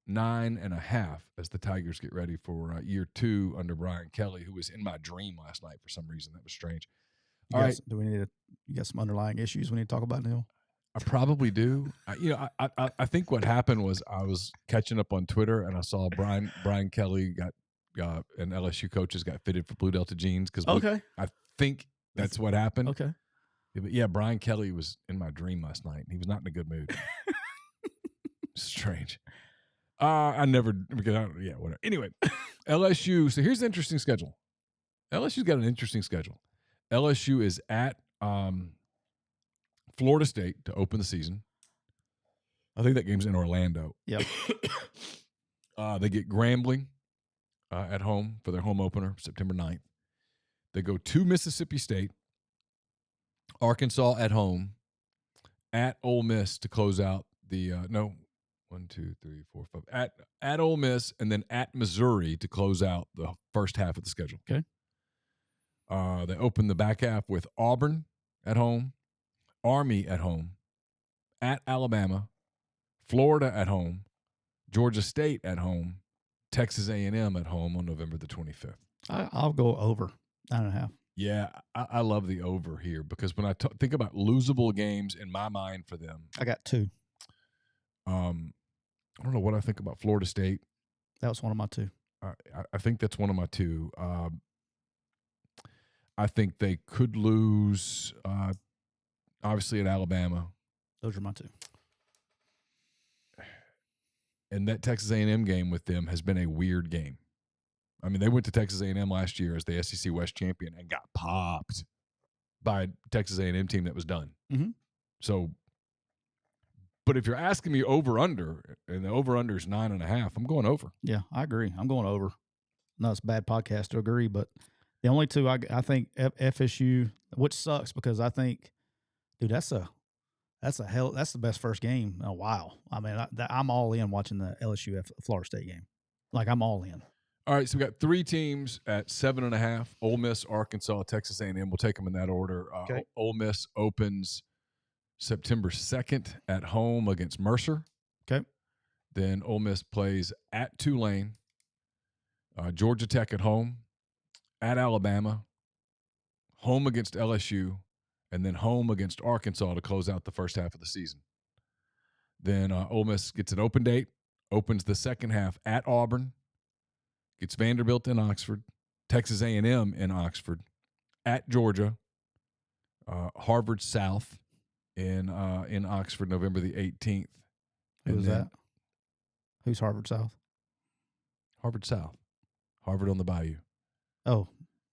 S1: 9.5 as the Tigers get ready for year 2 under Brian Kelly, who was in my dream last night for some reason. That was strange. All right,
S2: do we need you got some underlying issues we need to talk about, Neal?
S1: I probably do. I think what happened was I was catching up on Twitter and I saw Brian Kelly and LSU coaches got fitted for Blue Delta jeans because I think that's what happened.
S2: Okay.
S1: But yeah, Brian Kelly was in my dream last night. He was not in a good mood. Strange. Whatever. Anyway, LSU. So here's the interesting schedule. LSU's got an interesting schedule. LSU is at Florida State to open the season. I think that game's in Orlando.
S2: Yep.
S1: They get Grambling at home for their home opener, September 9th. They go to Mississippi State, Arkansas at home, at Ole Miss to close out the 1, 2, 3, 4, 5. At Ole Miss, and then at Missouri to close out the first half of the schedule.
S2: Okay.
S1: They open the back half with Auburn at home, Army at home, at Alabama, Florida at home, Georgia State at home, Texas A&M at home on November the 25th.
S2: I'll go over 9.5.
S1: Yeah, I love the over here because when I think about losable games in my mind for them,
S2: I got 2.
S1: I don't know what I think about Florida State.
S2: That was one of my 2.
S1: I think that's one of my 2. I think they could lose, obviously, at Alabama.
S2: Those are my 2.
S1: And that Texas A&M game with them has been a weird game. I mean, they went to Texas A&M last year as the SEC West champion and got popped by a Texas A&M team that was done.
S2: Mm-hmm.
S1: So, but if you're asking me over-under, and the over-under is 9.5, I'm going over.
S2: Yeah, I agree. I'm going over. No, it's a bad podcast to agree, but the only 2 I think FSU, which sucks because I think, dude, that's the best first game in a while. I mean, I'm all in watching the LSU Florida State game. Like, I'm all in.
S1: All right, so we got 3 teams at 7.5: Ole Miss, Arkansas, Texas A&M. We'll take them in that order.
S2: Okay.
S1: Ole Miss opens September 2nd at home against Mercer.
S2: Okay.
S1: Then Ole Miss plays at Tulane, Georgia Tech at home, at Alabama, home against LSU, and then home against Arkansas to close out the first half of the season. Then Ole Miss gets an open date, opens the second half at Auburn, gets Vanderbilt in Oxford, Texas A&M in Oxford, at Georgia, Harvard South in Oxford, November the 18th.
S2: Who's that? Who's Harvard South?
S1: Harvard South. Harvard on the Bayou.
S2: Oh,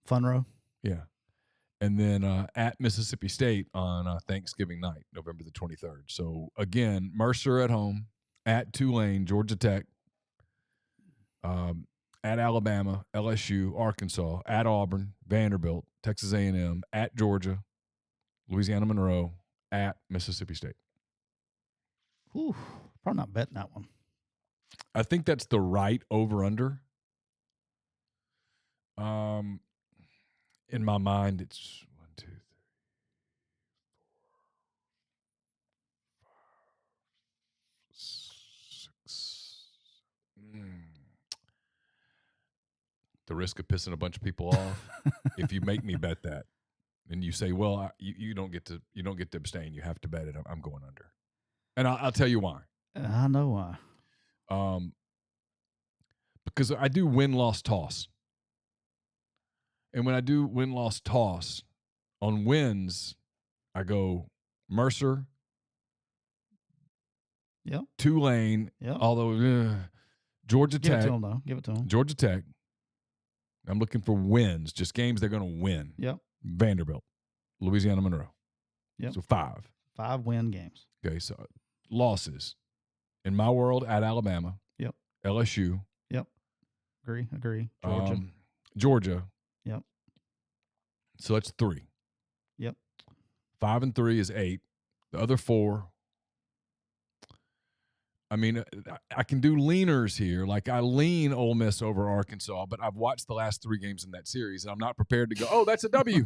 S2: Fun Row?
S1: Yeah. And then at Mississippi State on Thanksgiving night, November the 23rd. So, again, Mercer at home, at Tulane, Georgia Tech, at Alabama, LSU, Arkansas, at Auburn, Vanderbilt, Texas A&M, at Georgia, Louisiana Monroe, at Mississippi State.
S2: Whew, probably not betting that one.
S1: I think that's the right over-under. In my mind, it's 1, 2, 3, 4, 5, 6. the risk of pissing a bunch of people off. If you make me bet that, and you say, "Well, you don't get to abstain. You have to bet it," I'm going under, and I'll tell you why.
S2: I know why.
S1: Because I do win-loss toss, and when I do win-loss toss on wins, I go Mercer, Tulane, although Georgia Tech.
S2: Give it to them, though. Give it to them.
S1: Georgia Tech. I'm looking for wins, just games they're going to win.
S2: Yep.
S1: Vanderbilt, Louisiana Monroe.
S2: Yep.
S1: So 5.
S2: 5-win games.
S1: Okay, so losses. In my world, at Alabama.
S2: Yep.
S1: LSU.
S2: Yep. Agree.
S1: Georgia.
S2: Yep.
S1: So that's 3.
S2: Yep.
S1: 5 and 3 is 8. The other 4. I mean, I can do leaners here. Like, I lean Ole Miss over Arkansas, but I've watched the last 3 games in that series, and I'm not prepared to go, oh, that's a W.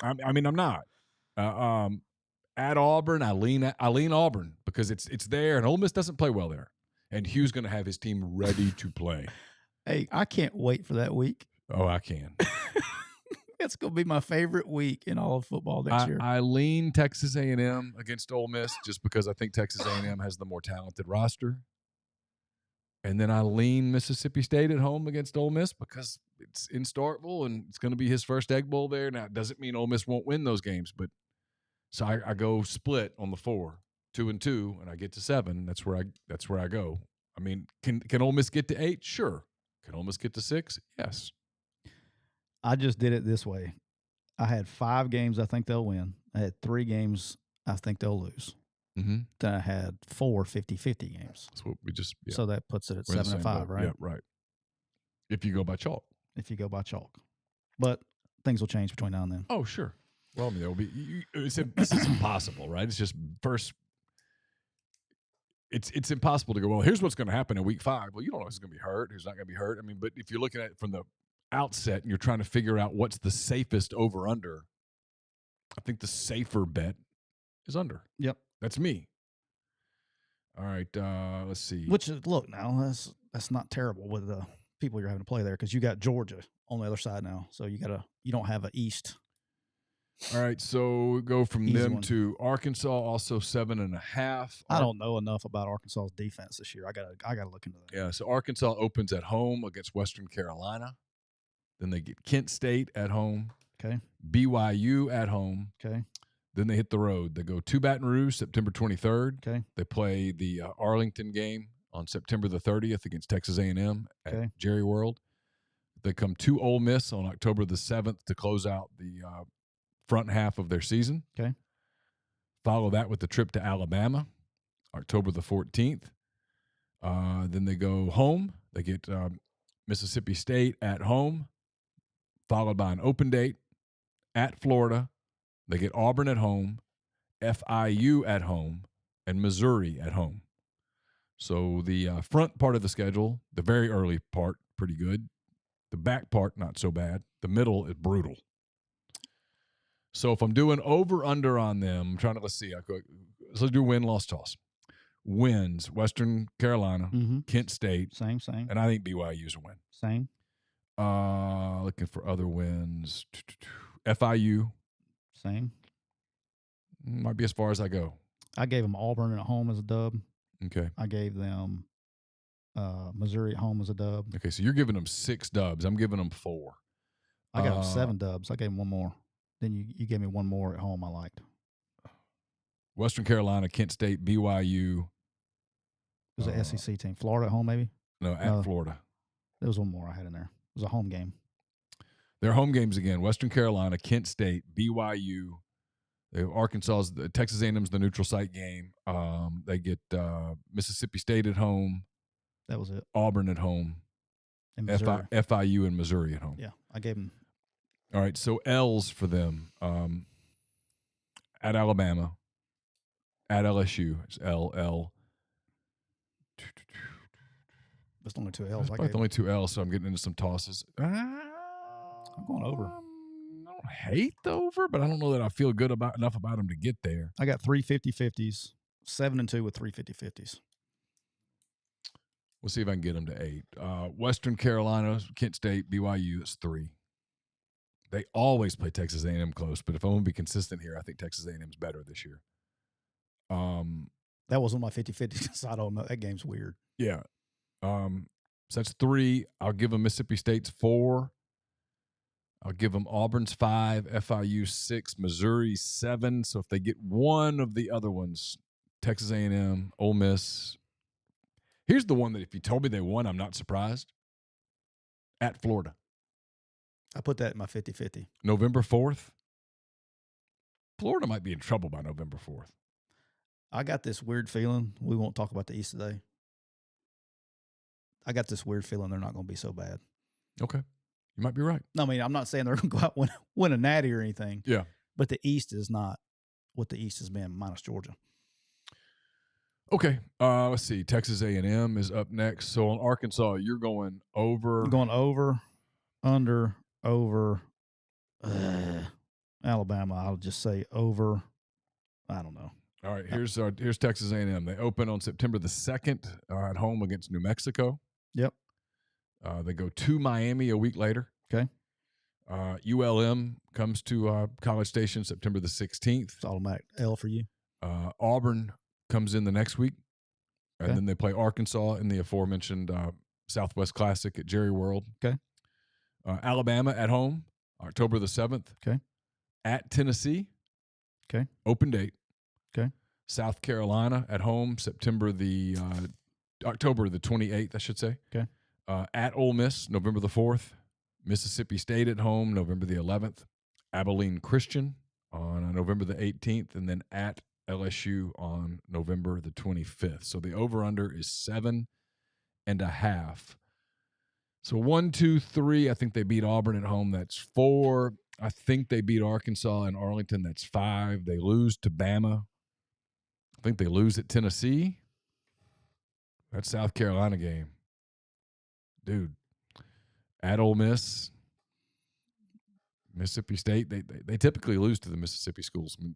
S1: I mean, I'm not. At Auburn, I lean Auburn because it's there, and Ole Miss doesn't play well there. And Hugh's going to have his team ready to play.
S2: Hey, I can't wait for that week.
S1: Oh, I can.
S2: It's going to be my favorite week in all of football next year.
S1: I lean Texas A&M against Ole Miss just because I think Texas A&M has the more talented roster. And then I lean Mississippi State at home against Ole Miss because it's in Starkville and it's going to be his first Egg Bowl there. Now, it doesn't mean Ole Miss won't win those games, but so I go split on the 4, 2 and 2, and I get to 7. That's where I go. I mean, can Ole Miss get to 8? Sure. Can Ole Miss get to 6? Yes.
S2: I just did it this way. I had 5 games I think they'll win. I had 3 games I think they'll lose.
S1: Mm-hmm.
S2: Then I had 4 50-50 games.
S1: That's what we just. Yeah.
S2: So that puts it at 7 and 5, right?
S1: Yeah, right. If you go by chalk.
S2: But things will change between now and then.
S1: Oh, sure. Well, I mean, there will be. This is impossible, right? It's just first. It's impossible to go, well, here's what's going to happen in week 5. Well, you don't know who's going to be hurt, who's not going to be hurt. I mean, but if you're looking at it from the outset and you're trying to figure out what's the safest over-under, I think the safer bet is under.
S2: Yep.
S1: That's me. All right, let's see.
S2: Which, look, now, that's not terrible with the people you're having to play there because you got Georgia on the other side now. So you don't have an East.
S1: All right, so we go from
S2: Easy
S1: them
S2: one.
S1: to Arkansas, also 7.5.
S2: I don't know enough about Arkansas's defense this year. I gotta look into that.
S1: Yeah, so Arkansas opens at home against Western Carolina. Then they get Kent State at home.
S2: Okay.
S1: BYU at home.
S2: Okay.
S1: Then they hit the road. They go to Baton Rouge September 23rd.
S2: Okay.
S1: They play the Arlington game on September the 30th against Texas A&M at Jerry World. They come to Ole Miss on October the 7th to close out the front half of their season.
S2: Okay.
S1: Follow that with the trip to Alabama, October the 14th. Then they go home. They get Mississippi State at home, followed by an open date at Florida. They get Auburn at home, FIU at home, and Missouri at home. So the front part of the schedule, the very early part, pretty good. The back part, not so bad. The middle is brutal. So if I'm doing over-under on them, I'm trying to, let's do win-loss toss. Wins, Western Carolina, Kent State.
S2: Same.
S1: And I think BYU's a win.
S2: Same.
S1: Looking for other wins. FIU.
S2: Same.
S1: Might be as far as I go.
S2: I gave them Auburn at home as a dub.
S1: Okay.
S2: I gave them Missouri at home as a dub.
S1: Okay, so you're giving them 6 dubs. I'm giving them 4.
S2: I got them 7 dubs. I gave them 1 more. Then you gave me 1 more at home I liked.
S1: Western Carolina, Kent State, BYU.
S2: It was an SEC team. Florida at home, maybe?
S1: No, at Florida.
S2: There was 1 more I had in there. It was a home game.
S1: Their home games again, Western Carolina, Kent State, BYU. They have Arkansas's, Texas A&M's the neutral site game. They get Mississippi State at home.
S2: That was it.
S1: Auburn at home.
S2: And
S1: FIU and Missouri at home.
S2: Yeah, I gave them.
S1: All right, so L's for them. At Alabama. At LSU. It's L.
S2: That's only 2 L's.
S1: That's only 2 L's, so I'm getting into some tosses.
S2: I'm going over.
S1: I don't hate the over, but I don't know that I feel good enough about them to get there.
S2: I got 3 50-50s, 7 and 2 with 3 50-50s.
S1: We'll see if I can get them to 8. Western Carolina, Kent State, BYU is 3. They always play Texas A&M close, but if I'm going to be consistent here, I think Texas A&M is better this year.
S2: That was one of my 50-50, so I don't know. That game's weird.
S1: Yeah. So that's 3. I'll give them Mississippi State's 4. I'll give them Auburn's 5, FIU 6, Missouri 7. So if they get one of the other ones, Texas A&M, Ole Miss. Here's the one that if you told me they won, I'm not surprised. At Florida.
S2: I put that in my 50-50.
S1: November 4th. Florida might be in trouble by November 4th.
S2: I got this weird feeling. We won't talk about the East today. I got this weird feeling they're not going to be so bad.
S1: Okay. You might be right.
S2: No, I mean, I'm not saying they're going to go out and win a natty or anything.
S1: Yeah.
S2: But the East is not what the East has been, minus Georgia.
S1: Okay. Let's see. Texas A&M is up next. So on Arkansas, you're going over.
S2: I'm going over, under, over. Alabama, I'll just say over. I don't know.
S1: All right. Here's Texas A&M. They open on September the 2nd at home against New Mexico.
S2: Yep.
S1: They go to Miami a week later.
S2: Okay.
S1: ULM comes to College Station September the 16th.
S2: It's automatic L for you.
S1: Auburn comes in the next week, and
S2: Okay.
S1: then they play Arkansas in the aforementioned Southwest Classic at Jerry World.
S2: Okay.
S1: Alabama at home, October the 7th.
S2: Okay.
S1: At Tennessee.
S2: Okay.
S1: Open date.
S2: Okay.
S1: South Carolina at home, October the 28th, I should say.
S2: Okay.
S1: At Ole Miss, November the 4th. Mississippi State at home, November the 11th. Abilene Christian on November the 18th, and then at LSU on November the 25th. So the over-under is 7.5. So 1, 2, 3. I think they beat Auburn at home. That's 4. I think they beat Arkansas and Arlington. That's 5. They lose to Bama. I think they lose at Tennessee. That South Carolina game. Dude. At Ole Miss. Mississippi State. They typically lose to the Mississippi schools. I mean,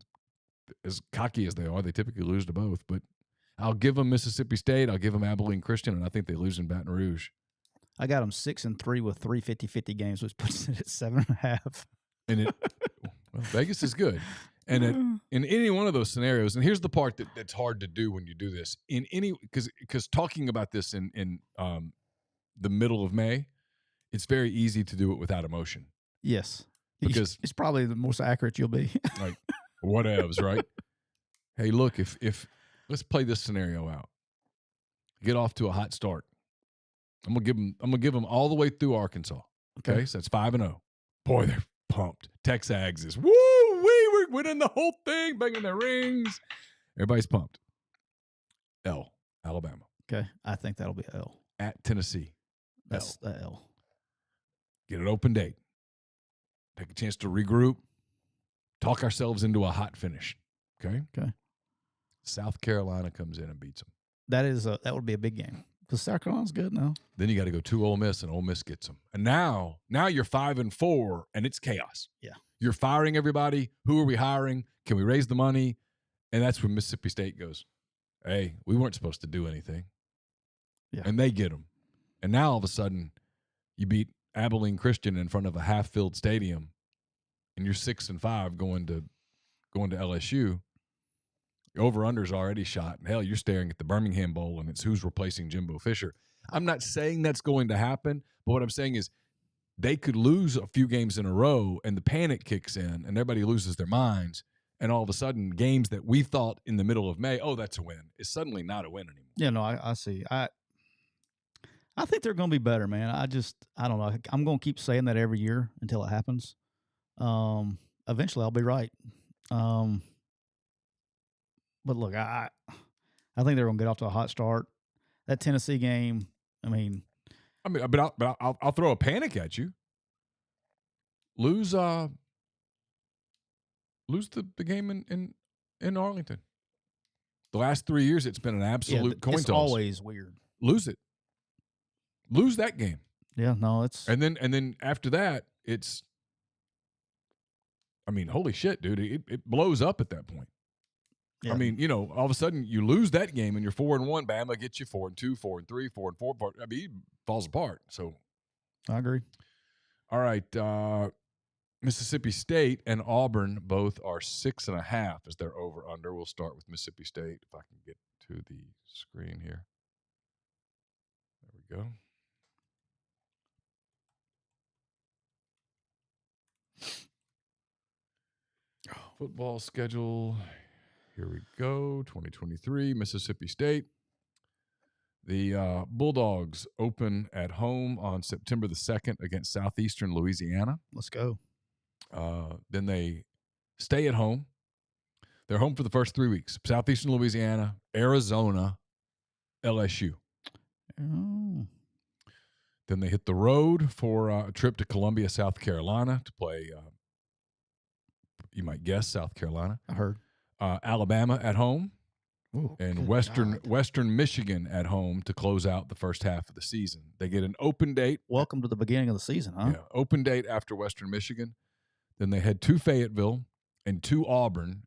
S1: as cocky as they are, they typically lose to both. But I'll give them Mississippi State. I'll give them Abilene Christian, and I think they lose in Baton Rouge.
S2: I got them 6-3 with 3 50-50 games, which puts it at 7.5.
S1: And Vegas is good. And in any one of those scenarios, and here's the part that's hard to do when you do this. Because talking about this in the middle of May, it's very easy to do it without emotion.
S2: Yes.
S1: Because
S2: it's probably the most accurate you'll be.
S1: Like, whatevs, right? Hey, look, if let's play this scenario out. Get off to a hot start. I'm gonna give them all the way through Arkansas. Okay, so that's 5-0. Boy, they're pumped. Texags is we're winning the whole thing, banging their rings. Everybody's pumped. L, Alabama.
S2: Okay, I think that'll be L.
S1: At Tennessee.
S2: That's the L.
S1: Get an open date. Take a chance to regroup. Talk ourselves into a hot finish. Okay.
S2: Okay.
S1: South Carolina comes in and beats them.
S2: That would be a big game. Because South Carolina's good now.
S1: Then you got to go to Ole Miss, and Ole Miss gets them. And now you're 5-4, and it's chaos.
S2: Yeah.
S1: You're firing everybody. Who are we hiring? Can we raise the money? And that's when Mississippi State goes, hey, we weren't supposed to do anything.
S2: Yeah.
S1: And they get them. And now all of a sudden, you beat Abilene Christian in front of a half-filled stadium, and you're 6-5 going to LSU. The over-under's already shot. And hell, you're staring at the Birmingham Bowl, and it's who's replacing Jimbo Fisher. I'm not saying that's going to happen, but what I'm saying is they could lose a few games in a row, and the panic kicks in, and everybody loses their minds, and all of a sudden, games that we thought in the middle of May, oh, that's a win, is suddenly not a win anymore.
S2: Yeah, no, I see. I think they're going to be better, man. I don't know. I'm going to keep saying that every year until it happens. Eventually, I'll be right. But look, I think they're going to get off to a hot start. That Tennessee game,
S1: but I'll throw a panic at you. Lose the game in Arlington. The last 3 years, it's been an absolute coin toss.
S2: It's always weird.
S1: Lose it. Lose that game.
S2: Yeah, no, it's
S1: and then after that, it's. I mean, holy shit, dude! It blows up at that point.
S2: Yeah.
S1: I mean, all of a sudden you lose that game and you're 4-1. Bama gets you 4-2, 4-3, 4-4. I mean, it falls apart. So
S2: I agree.
S1: All right. Mississippi State and Auburn both are 6.5 as their over-under. We'll start with Mississippi State if I can get to the screen here. There we go. Football schedule. Here we go. 2023, Mississippi State. The Bulldogs open at home on September the 2nd against Southeastern Louisiana.
S2: Let's go.
S1: Then they stay at home. They're home for the first 3 weeks. Southeastern Louisiana, Arizona, LSU.
S2: Oh.
S1: Then they hit the road for a trip to Columbia, South Carolina to play, you might guess, South Carolina.
S2: I heard.
S1: Alabama at home.
S2: Ooh,
S1: and Western Michigan at home to close out the first half of the season. They get an open date.
S2: Welcome to the beginning of the season, huh?
S1: Yeah, open date after Western Michigan. Then they head to Fayetteville and to Auburn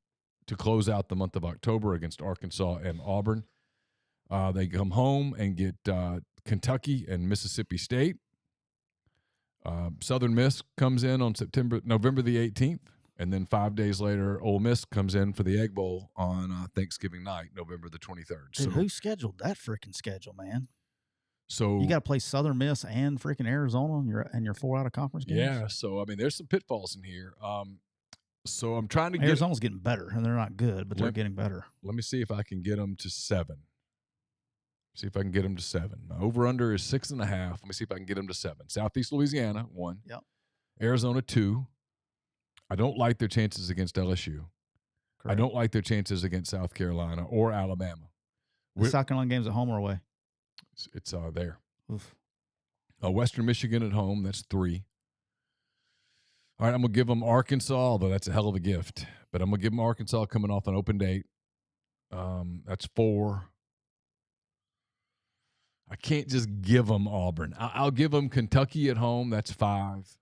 S1: to close out the month of October against Arkansas and Auburn. They come home and get Kentucky and Mississippi State. Southern Miss comes in on November the 18th. And then 5 days later, Ole Miss comes in for the Egg Bowl on Thanksgiving night, November the 23rd.
S2: Dude, who scheduled that freaking schedule, man?
S1: So
S2: you got to play Southern Miss and freaking Arizona in your 4 out of conference games.
S1: Yeah. So I mean, there's some pitfalls in here. So I'm trying to
S2: Arizona's getting better, and they're not good, but they're getting better.
S1: Let me see if I can get them to 7. See if I can get them to 7. My over/under is 6.5. Let me see if I can get them to 7. Southeast Louisiana 1.
S2: Yep.
S1: Arizona 2. I don't like their chances against LSU. Correct. I don't like their chances against South Carolina or Alabama.
S2: The South Carolina game's at home or away?
S1: It's there.
S2: Oof.
S1: Western Michigan at home, that's 3. All right, I'm going to give them Arkansas, although that's a hell of a gift. But I'm going to give them Arkansas coming off an open date. That's 4. I can't just give them Auburn. I'll give them Kentucky at home. That's 5.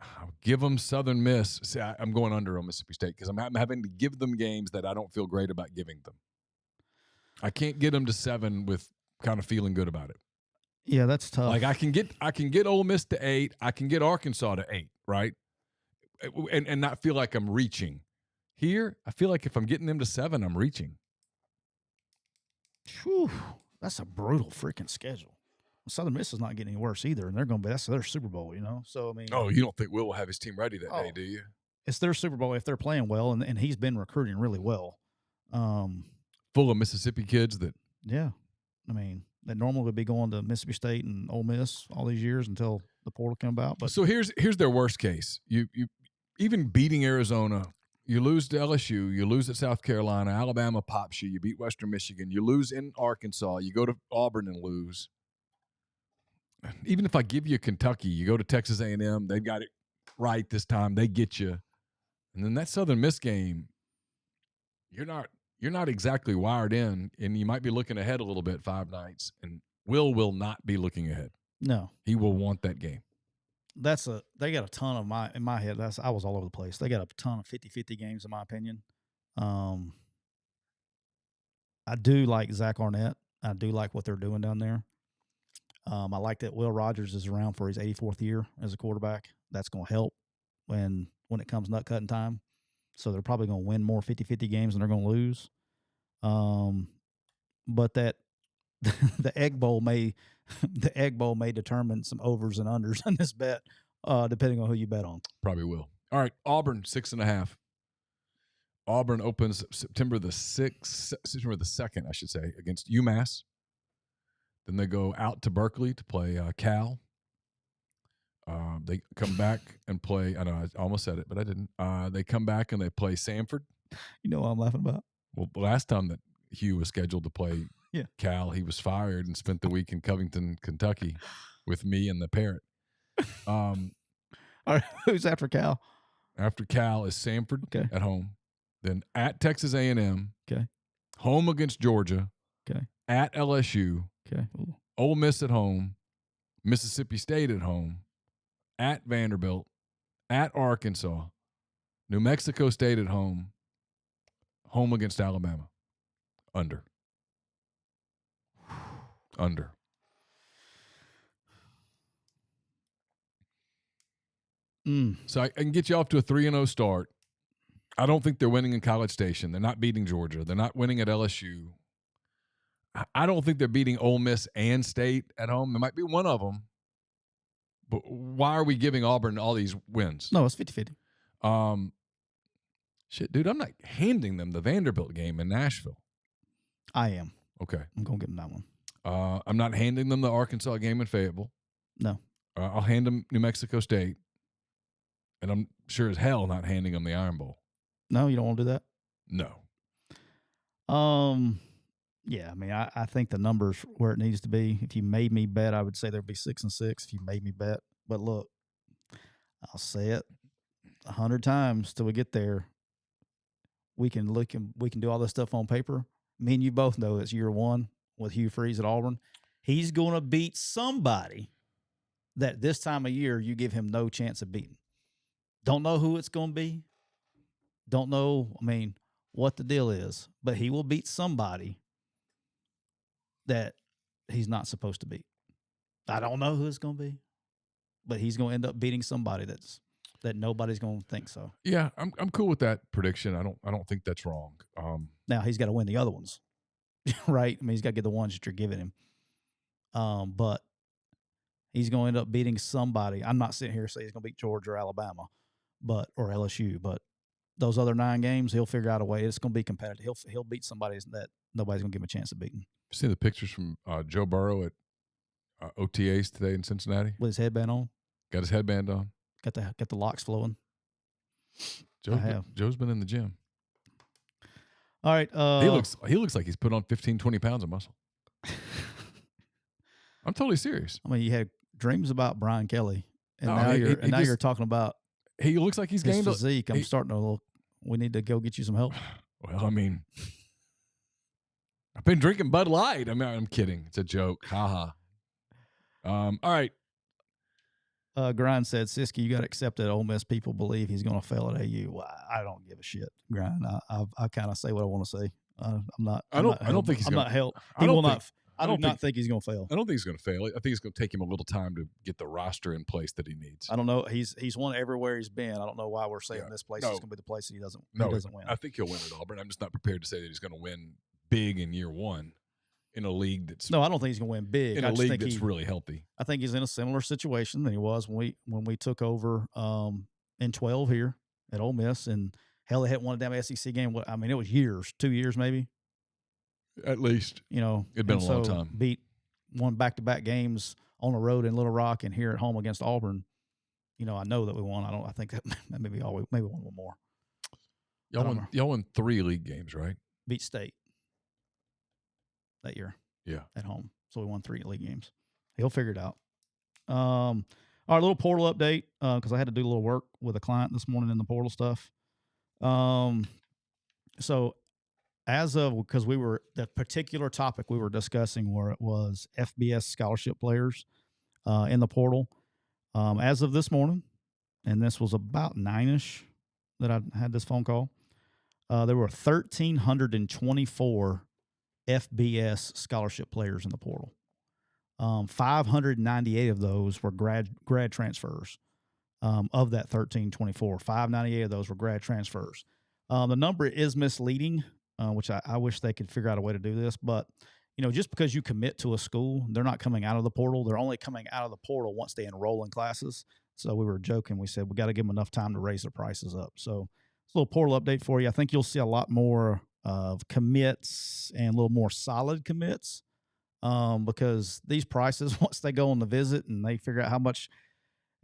S1: I'll give them Southern Miss. See, I'm going under on Mississippi State because I'm having to give them games that I don't feel great about giving them. I can't get them to 7 with kind of feeling good about it.
S2: Yeah, that's tough.
S1: Like I can get Ole Miss to 8. I can get Arkansas to 8, right? And not feel like I'm reaching. Here, I feel like if I'm getting them to 7, I'm reaching.
S2: Whew, that's a brutal freaking schedule. Southern Miss is not getting any worse either, and that's their Super Bowl, So I mean,
S1: you don't think Will have his team ready that day, do you?
S2: It's their Super Bowl if they're playing well, and he's been recruiting really well.
S1: Full of Mississippi kids that.
S2: Yeah, I mean, that normally would be going to Mississippi State and Ole Miss all these years until the portal come about. But
S1: so here's their worst case. You even beating Arizona. You lose to LSU, you lose at South Carolina, Alabama pops you, you beat Western Michigan, you lose in Arkansas, you go to Auburn and lose. Even if I give you Kentucky, you go to Texas A&M, they've got it right this time, they get you. And then that Southern Miss game, you're not exactly wired in, and you might be looking ahead a little bit 5 nights, and Will not be looking ahead.
S2: No.
S1: He will want that game.
S2: They got a ton of in my head. I was all over the place. They got a ton of 50-50 games in my opinion. I do like Zach Arnett. I do like what they're doing down there. I like that Will Rogers is around for his 84th year as a quarterback. That's going to help when it comes nut cutting time. So they're probably going to win more 50-50 games than they're going to lose. But that the Egg Bowl may determine some overs and unders on this bet, depending on who you bet on.
S1: Probably will. All right, Auburn 6.5. Auburn opens September the 2nd, I should say, against UMass. Then they go out to Berkeley to play Cal. They come back and play. I know I almost said it, but I didn't. They come back and they play Samford.
S2: You know what I'm laughing about?
S1: Well, last time that Hugh was scheduled to play Cal, he was fired and spent the week in Covington, Kentucky, with me and the parrot.
S2: All right, who's after Cal?
S1: After Cal is Samford at home. Then at Texas A&M.
S2: Okay.
S1: Home against Georgia.
S2: Okay.
S1: At LSU.
S2: Okay. Ooh.
S1: Ole Miss at home. Mississippi State at home. At Vanderbilt. At Arkansas. New Mexico State at home. Home against Alabama. Under. Under. So I can get you off to a 3-0 start. I don't think they're winning in College Station. They're not beating Georgia. They're not winning at LSU. I don't think they're beating Ole Miss and State at home. There might be one of them. But why are we giving Auburn all these wins?
S2: No, it's 50-50.
S1: Shit, dude, I'm not handing them the Vanderbilt game in Nashville.
S2: I am.
S1: Okay.
S2: I'm going to give them that one.
S1: I'm not handing them the Arkansas game in Fayetteville.
S2: No.
S1: I'll hand them New Mexico State. And I'm sure as hell not handing them the Iron Bowl.
S2: No, you don't want to do that?
S1: No.
S2: Yeah, I mean, I think the number's where it needs to be. If you made me bet, I would say there'd be 6-6 if you made me bet. But look, I'll say it 100 times till we get there. We can look and we can do all this stuff on paper. Me and you both know it's year one with Hugh Freeze at Auburn. He's going to beat somebody that this time of year you give him no chance of beating. Don't know who it's going to be. Don't know, what the deal is. But he will beat somebody that he's not supposed to beat. I don't know who it's going to be. But he's going to end up beating somebody that nobody's going to think so.
S1: Yeah, I'm cool with that prediction. I don't think that's wrong.
S2: Now he's got to win the other ones, right? He's got to get the ones that you're giving him. But he's going to end up beating somebody. I'm not sitting here saying he's going to beat Georgia or Alabama, or LSU. But those other 9 games, he'll figure out a way. It's going to be competitive. He'll beat somebody that nobody's going to give him a chance of beating.
S1: You see the pictures from Joe Burrow at OTAs today in Cincinnati
S2: with his headband on.
S1: Got his headband on.
S2: Got the locks flowing.
S1: Joe's been in the gym.
S2: All right.
S1: He looks like he's put on 15, 20 pounds of muscle. I'm totally serious.
S2: You had dreams about Brian Kelly, and now you're talking about.
S1: He looks like he's gained
S2: physique. I'm starting to look. We need to go get you some help.
S1: Well, I've been drinking Bud Light. I'm kidding. It's a joke. Ha ha. All right.
S2: Grind said, Siskey, you got to accept that Ole Miss people believe he's going to fail at AU. Well, I don't give a shit, Grind. I kind of say what I want to say. I don't think he's going to help. I do not think he's going to fail.
S1: I don't think he's going to fail. I think it's going to take him a little time to get the roster in place that he needs.
S2: I don't know. He's won everywhere he's been. I don't know why we're saying this place is going to be the place that he doesn't win.
S1: I think he'll win at Auburn. I'm just not prepared to say that he's going to win big in year one in a league that's.
S2: No, I don't think he's going to win big.
S1: In a league that's really healthy.
S2: I think he's in a similar situation than he was when we took over in 12 here at Ole Miss, and hell, they hadn't won a damn SEC game. It was years, 2 years maybe.
S1: At least.
S2: It'd been a long time. Won back-to-back games on the road in Little Rock and here at home against Auburn. I know that we won. I think that maybe maybe one more.
S1: Y'all won 3 league games, right?
S2: Beat State that year.
S1: Yeah.
S2: At home. So we won 3 league games. He'll figure it out. All right, little portal update, because I had to do a little work with a client this morning in the portal stuff. So because the particular topic we were discussing where it was FBS scholarship players in the portal. As of this morning, and this was about 9-ish that I had this phone call, there were 1,324 FBS scholarship players in the portal. 598 of those were grad transfers. Of that 1,324, 598 of those were grad transfers. The number is misleading, which I wish they could figure out a way to do this. But, just because you commit to a school, they're not coming out of the portal. They're only coming out of the portal once they enroll in classes. So we were joking. We said we got to give them enough time to raise their prices up. So it's a little portal update for you. I think you'll see a lot more of commits and a little more solid commits because these prices, once they go on the visit and they figure out how much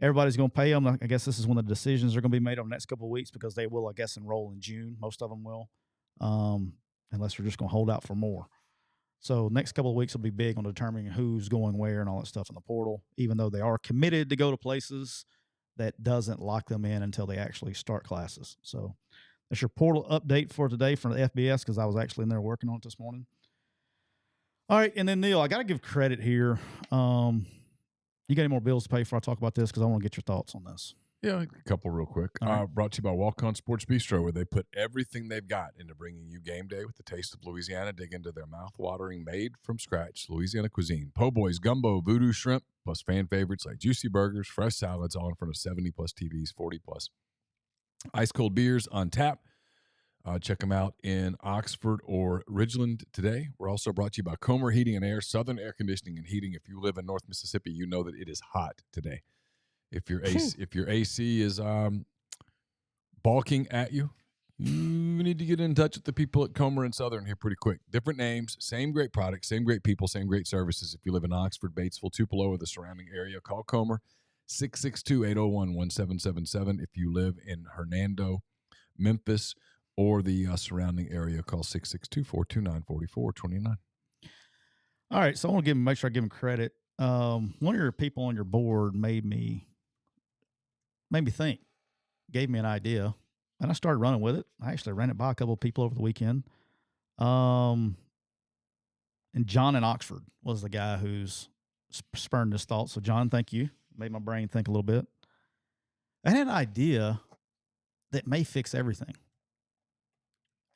S2: everybody's going to pay them, I guess this is when the decisions are going to be made over the next couple of weeks because they will, I guess, enroll in June. Most of them will, unless we're just going to hold out for more. So next couple of weeks will be big on determining who's going where and all that stuff in the portal, even though they are committed to go to places. That doesn't lock them in until they actually start classes. So that's your portal update for today from the FBS because I was actually in there working on it this morning. All right, and then Neal, I got to give credit here. You got any more bills to pay before I talk about this because I want to get your thoughts on this.
S1: Yeah, a couple real quick.
S2: Right.
S1: Brought to you by Walk-On Sports Bistro, where they put everything they've got into bringing you game day with the taste of Louisiana. Dig into their mouth-watering, made-from-scratch Louisiana cuisine. Po' boys, gumbo, voodoo shrimp, plus fan favorites like juicy burgers, fresh salads, all in front of 70-plus TVs, 40-plus. Ice-cold beers on tap. Check them out in Oxford or Ridgeland today. We're also brought to you by Comer Heating and Air, Southern Air Conditioning and Heating. If you live in North Mississippi, you know that it is hot today. If your AC is balking at you, you need to get in touch with the people at Comer and Southern here pretty quick. Different names, same great products, same great people, same great services. If you live in Oxford, Batesville, Tupelo, or the surrounding area, call Comer, 662-801-1777. If you live in Hernando, Memphis, or the surrounding area, call 662-429-4429.
S2: All right, so I want to make sure I give them credit. One of your people on your board made me think, gave me an idea, and I started running with it. I actually ran it by a couple of people over the weekend. And John in Oxford was the guy who's spurned this thought. So, John, thank you. Made my brain think a little bit. I had an idea that may fix everything.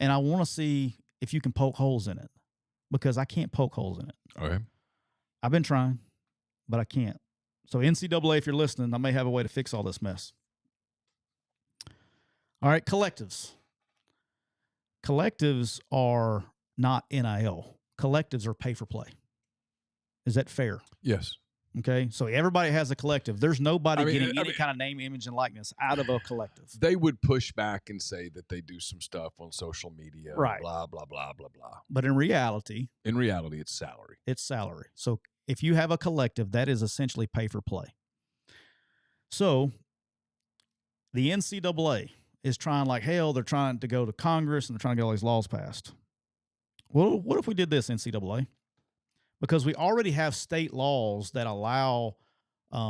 S2: And I want to see if you can poke holes in it, because I can't poke holes in it.
S1: Okay.
S2: I've been trying, but I can't. So NCAA, if you're listening, I may have a way to fix all this mess. All right, collectives. Collectives are not NIL. Collectives are pay for play. Is that fair?
S1: Yes.
S2: Okay, so everybody has a collective. There's nobody getting any kind of name, image, and likeness out of a collective.
S1: They would push back and say that they do some stuff on social media,
S2: right?
S1: Blah, blah, blah, blah, blah.
S2: But in reality,
S1: it's salary.
S2: It's salary. So if you have a collective, that is essentially pay for play. So the NCAA is trying like hell. They're trying to go to Congress and they're trying to get all these laws passed. Well, what if we did this, NCAA? Because we already have state laws that allow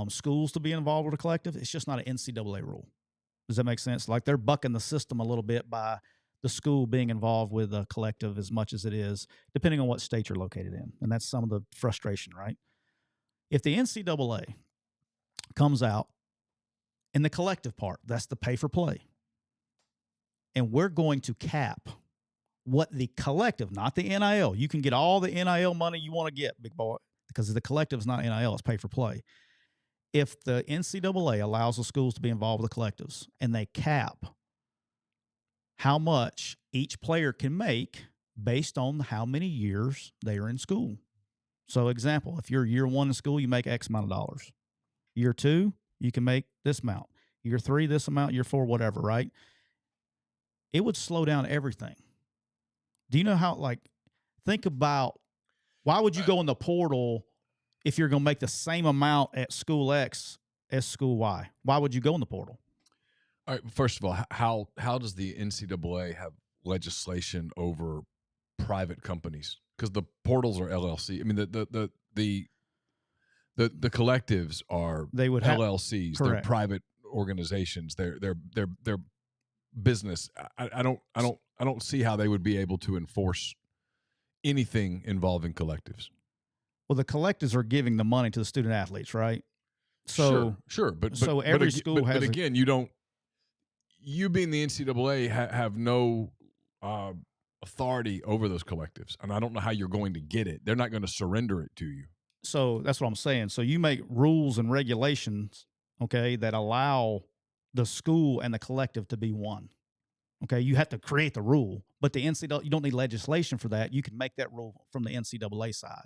S2: schools to be involved with a collective. It's just not an NCAA rule. Does that make sense? Like they're bucking the system a little bit by the school being involved with a collective as much as it is, depending on what state you're located in. And that's some of the frustration, right? If the NCAA comes out in the collective part, that's the pay for play, and we're going to cap what the collective, not the NIL. You can get all the NIL money you want to get, big boy, because the collective is not NIL, it's pay for play. If the NCAA allows the schools to be involved with the collectives and they cap how much each player can make based on how many years they are in school. So, example, if you're year one in school, you make X amount of dollars. Year two, you can make this amount. Year three, this amount. Year four, whatever, right? It would slow down everything. Do you know how, like, think about why would you go in the portal if you're going to make the same amount at school X as school Y? Why would you go in the portal?
S1: All right. First of all, how does the NCAA have legislation over private companies? Because the portals are LLC. I mean, the collectives are LLCs.
S2: Correct.
S1: They're private organizations. They're business. I don't see how they would be able to enforce anything involving collectives.
S2: Well, the collectives are giving the money to the student athletes, right? So
S1: sure, but
S2: every school has.
S1: But again, you being the NCAA have no authority over those collectives, and I don't know how you're going to get it. They're not going to surrender it to you.
S2: So that's what I'm saying. So you make rules and regulations, okay, that allow the school and the collective to be one. Okay, you have to create the rule, but the NCAA, you don't need legislation for that. You can make that rule from the NCAA side.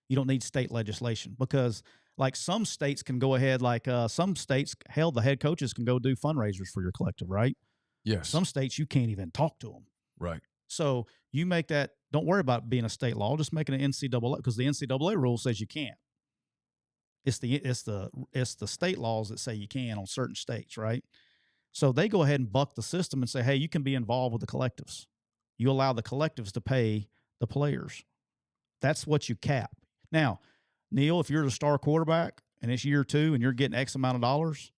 S2: You don't need state legislation because, like, some states can go ahead, like some states, hell, the head coaches can go do fundraisers for your collective, right?
S1: Yes.
S2: Some states you can't even talk to them.
S1: Right.
S2: So you make that. Don't worry about being a state law. Just make it an NCAA because the NCAA rule says you can't. It's the state laws that say you can on certain states, right? So they go ahead and buck the system and say, hey, you can be involved with the collectives. You allow the collectives to pay the players. That's what you cap. Now, Neal, if you're the star quarterback and it's year two and you're getting X amount of dollars,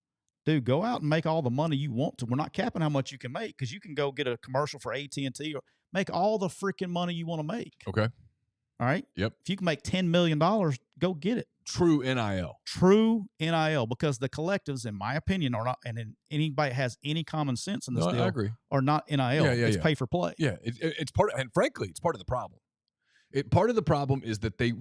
S2: dude, go out and make all the money you want to. We're not capping how much you can make because you can go get a commercial for AT&T or make all the freaking money you want to make.
S1: Okay.
S2: All right?
S1: Yep.
S2: If you can make $10 million, go get it.
S1: true NIL.
S2: True NIL, because the collectives, in my opinion, are not, and anybody has any common sense in this deal,
S1: I agree.
S2: are not NIL. It's pay for play.
S1: Yeah, it's part of, and frankly, it's part of the problem. Part of the problem is that they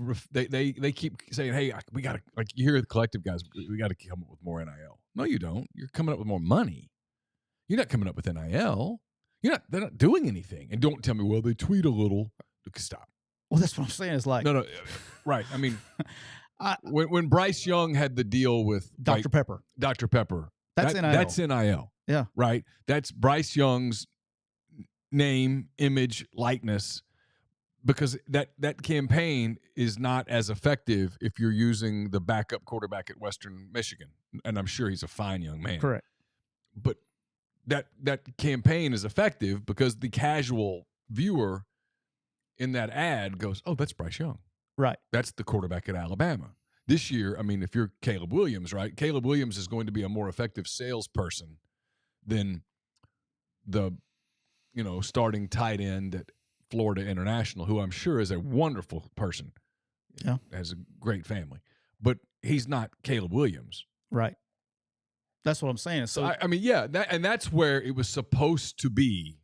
S1: keep saying, "Hey, we got to," like you hear the collective guys, we got to come up with more NIL. No, you don't. You're coming up with more money. You're not coming up with NIL. They're not doing anything. And don't tell me, well, they tweet a little. Stop.
S2: Well, that's what I'm saying. It's like
S1: no, right. I mean, when Bryce Young had the deal with
S2: Dr. Pepper,
S1: that's NIL. That's NIL.
S2: Yeah,
S1: right. That's Bryce Young's name, image, likeness. Because that campaign is not as effective if you're using the backup quarterback at Western Michigan, and I'm sure he's a fine young man.
S2: Correct.
S1: But that campaign is effective because the casual viewer in that ad goes, "Oh, that's Bryce Young,
S2: right?
S1: That's the quarterback at Alabama." This year, I mean, if you're Caleb Williams, right? Caleb Williams is going to be a more effective salesperson than the starting tight end at Florida International, who I'm sure is a wonderful person.
S2: Yeah.
S1: Has a great family. But he's not Caleb Williams.
S2: Right. That's what I'm saying. So
S1: I mean, yeah, that's where it was supposed to be.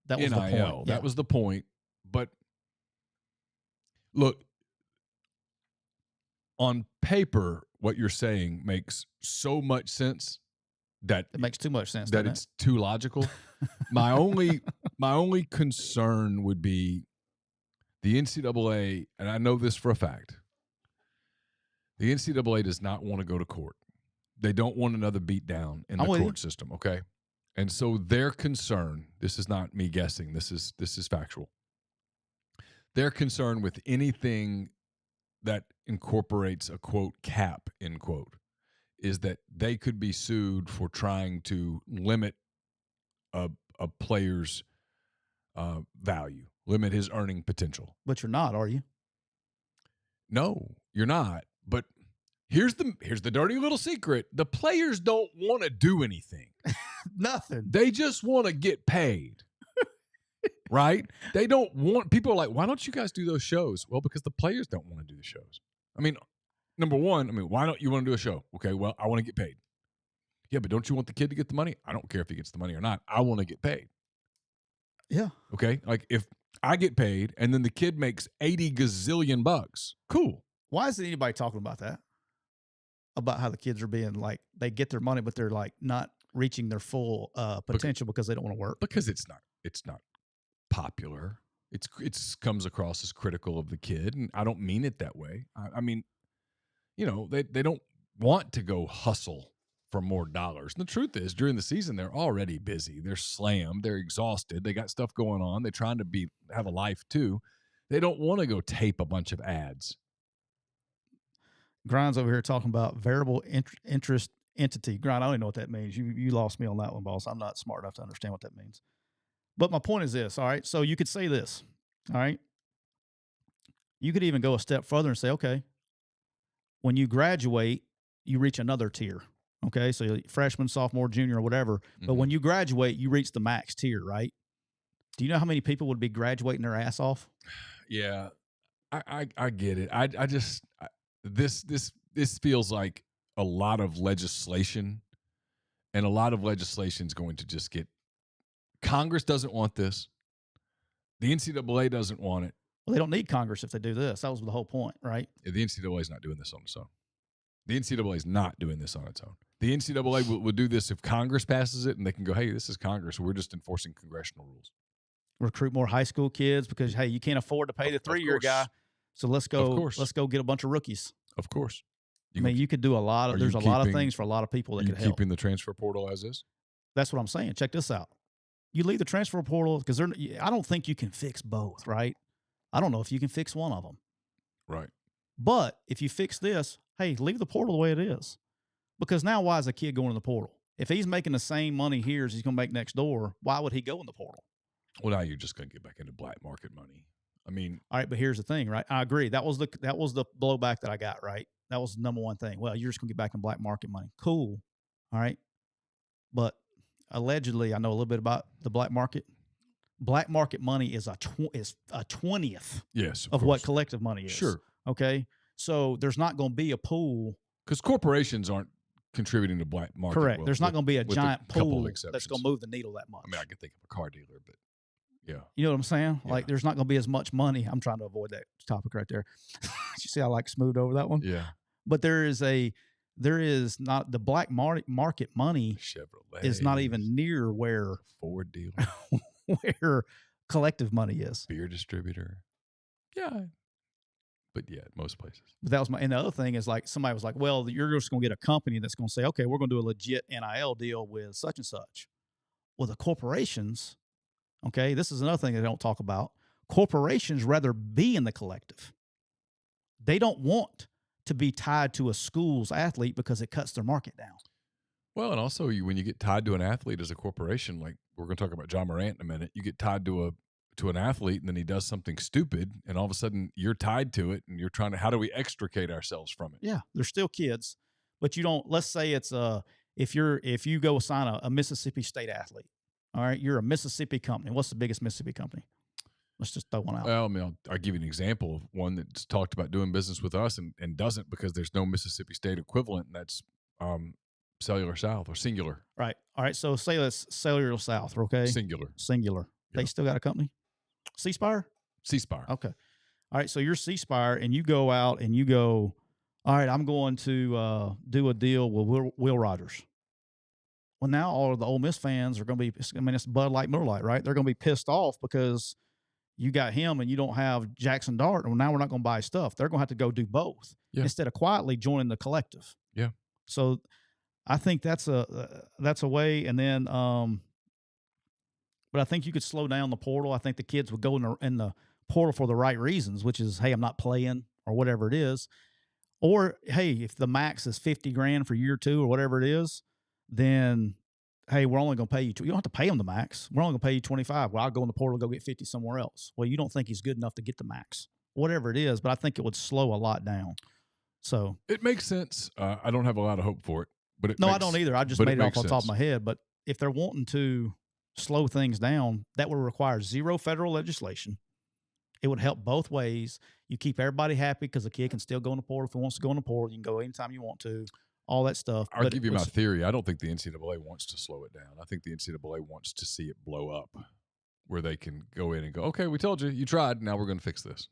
S2: That was
S1: NIL.
S2: The point.
S1: That was the point. But look, on paper, what you're saying makes so much sense that
S2: it makes too much sense.
S1: That it's too logical. My only concern would be the NCAA, and I know this for a fact. The NCAA does not want to go to court. They don't want another beatdown in the court system, okay? And so their concern, this is not me guessing, this is factual. Their concern with anything that incorporates a quote cap, end quote, is that they could be sued for trying to limit a player's value, limit his earning potential.
S2: But you're not, are you?
S1: No, you're not. But here's the dirty little secret. The players don't want to do anything.
S2: Nothing.
S1: They just want to get paid. Right? They don't want, people are like, why don't you guys do those shows? Well, because the players don't want to do the shows. I mean, number one, why don't you want to do a show? Okay, well, I want to get paid. Yeah, but don't you want the kid to get the money? I don't care if he gets the money or not. I want to get paid.
S2: Yeah.
S1: Okay? Like if I get paid and then the kid makes 80 gazillion bucks, cool.
S2: Why isn't anybody talking about that? About how the kids are being like, they get their money, but they're like not reaching their full potential because they don't want to work.
S1: Because it's not popular. It comes across as critical of the kid, and I don't mean it that way. I mean, they don't want to go hustle for more dollars. And the truth is, during the season, they're already busy. They're slammed. They're exhausted. They got stuff going on. They're trying to have a life too. They don't want to go tape a bunch of ads.
S2: Grind's over here talking about variable interest entity. Grind, I don't even know what that means. You lost me on that one, boss. I'm not smart enough to understand what that means. But my point is this, all right? So you could say this, all right? You could even go a step further and say, okay, when you graduate, you reach another tier, okay? So freshman, sophomore, junior, or whatever. Mm-hmm. But when you graduate, you reach the max tier, right? Do you know how many people would be graduating their ass off?
S1: Yeah, I get it. This feels like a lot of legislation, and a lot of legislation is going to just get. Congress doesn't want this. The NCAA doesn't want it.
S2: Well, they don't need Congress if they do this. That was the whole point, right?
S1: Yeah, the NCAA is not doing this on its own. The NCAA is not doing this on its own. The NCAA will do this if Congress passes it, and they can go, hey, this is Congress. We're just enforcing congressional rules.
S2: Recruit more high school kids because, hey, you can't afford to pay the 3-year guy. So let's go get a bunch of rookies.
S1: Of course.
S2: You could do a lot of, there's a lot of things for a lot of people that could help.
S1: Keeping the transfer portal as is?
S2: That's what I'm saying. Check this out. You leave the transfer portal because I don't think you can fix both, right? I don't know if you can fix one of them.
S1: Right.
S2: But if you fix this, hey, leave the portal the way it is. Because now why is a kid going in the portal? If he's making the same money here as he's going to make next door, why would he go in the portal?
S1: Well, now you're just going to get back into black market money. I mean,
S2: all right, but here's the thing, right? I agree. That was the blowback that I got, right? That was the number one thing. Well, you're just going to get back in black market money. Cool. All right. But allegedly, I know a little bit about the black market. Black market money is a 20th
S1: yes,
S2: of what collective money is.
S1: Sure.
S2: Okay. So there's not going to be a pool.
S1: Because corporations aren't contributing to black market.
S2: Correct. There's not going to be a giant pool
S1: that's
S2: going to move the needle that much.
S1: I mean, I could think of a car dealer, but yeah.
S2: You know what I'm saying?
S1: Yeah.
S2: Like, there's not going to be as much money. I'm trying to avoid that topic right there. You see, I like smoothed over that one.
S1: Yeah.
S2: But there is not the black market money
S1: Chevrolet
S2: is not even near where
S1: Ford dealer,
S2: where collective money is.
S1: Beer distributor. Yeah. But yeah, most places.
S2: But that was and the other thing is, like, somebody was like, well, you're just going to get a company that's going to say, okay, we're going to do a legit NIL deal with such and such. Well, the corporations, okay, this is another thing they don't talk about. Corporations rather be in the collective. They don't want to be tied to a school's athlete because it cuts their market down.
S1: Well, and also when you get tied to an athlete as a corporation, like we're going to talk about John Morant in a minute, you get tied to an athlete and then he does something stupid and all of a sudden you're tied to it and you're trying to, how do we extricate ourselves from it?
S2: Yeah, they're still kids, but you don't, let's say it's if you go sign a Mississippi State athlete, all right, you're a Mississippi company. What's the biggest Mississippi company? Let's just throw one out.
S1: Well, I mean, I'll give you an example of one that's talked about doing business with us and doesn't because there's no Mississippi State equivalent, and that's Cellular South or Singular.
S2: Right. All right. So say that's Cellular South, okay?
S1: Singular.
S2: Yep. They still got a company? C-Spire?
S1: C-Spire.
S2: Okay. All right. So you're C-Spire, and you go out and you go, all right, I'm going to do a deal with Will Rogers. Well, now all of the Ole Miss fans are going to be, I mean, it's Bud Light, Miller Lite, right? They're going to be pissed off because you got him and you don't have Jackson Dart. Well, now we're not going to buy stuff. They're going to have to go do both instead of quietly joining the collective.
S1: Yeah.
S2: So I think that's a way. And then, but I think you could slow down the portal. I think the kids would go in the portal for the right reasons, which is, hey, I'm not playing or whatever it is. Or, hey, if the max is $50,000 for year 2 or whatever it is, then, hey, we're only going to pay you. You don't have to pay him the max. We're only going to pay you 25. Well, I'll go in the portal, go get 50 somewhere else. Well, you don't think he's good enough to get the max, whatever it is. But I think it would slow a lot down. So
S1: it makes sense. I don't have a lot of hope for it, but
S2: I don't either. I just made it off the top of my head. But if they're wanting to slow things down, that would require zero federal legislation. It would help both ways. You keep everybody happy because the kid can still go in the portal. If he wants to go in the portal, you can go anytime you want to, all that stuff.
S1: I'll give you my theory. I don't think the NCAA wants to slow it down. I think the NCAA wants to see it blow up where they can go in and go, okay, we told you, you tried. Now we're going to fix this.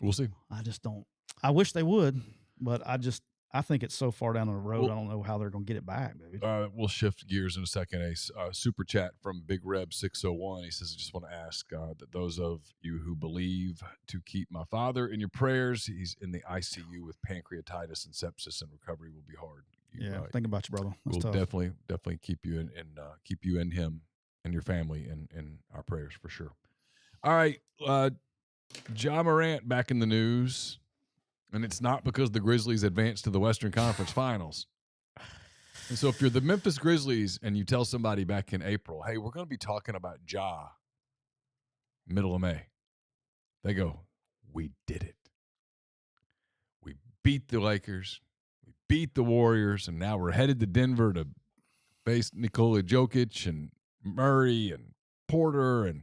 S1: We'll see.
S2: I just don't. I wish they would, but I think it's so far down the road. Well, I don't know how they're going to get it back, baby.
S1: We'll shift gears in a second. A super chat from Big Reb 601. He says, I just want to ask that those of you who believe to keep my father in your prayers. He's in the ICU with pancreatitis and sepsis, and recovery will be hard.
S2: Think about you, brother. That's
S1: we'll
S2: tough.
S1: definitely keep you in him and your family in our prayers for sure. All right, John Morant back in the news. And it's not because the Grizzlies advanced to the Western Conference Finals. And so if you're the Memphis Grizzlies and you tell somebody back in April, hey, we're going to be talking about Ja middle of May, they go, we did it. We beat the Lakers. We beat the Warriors. And now we're headed to Denver to face Nikola Jokic and Murray and Porter and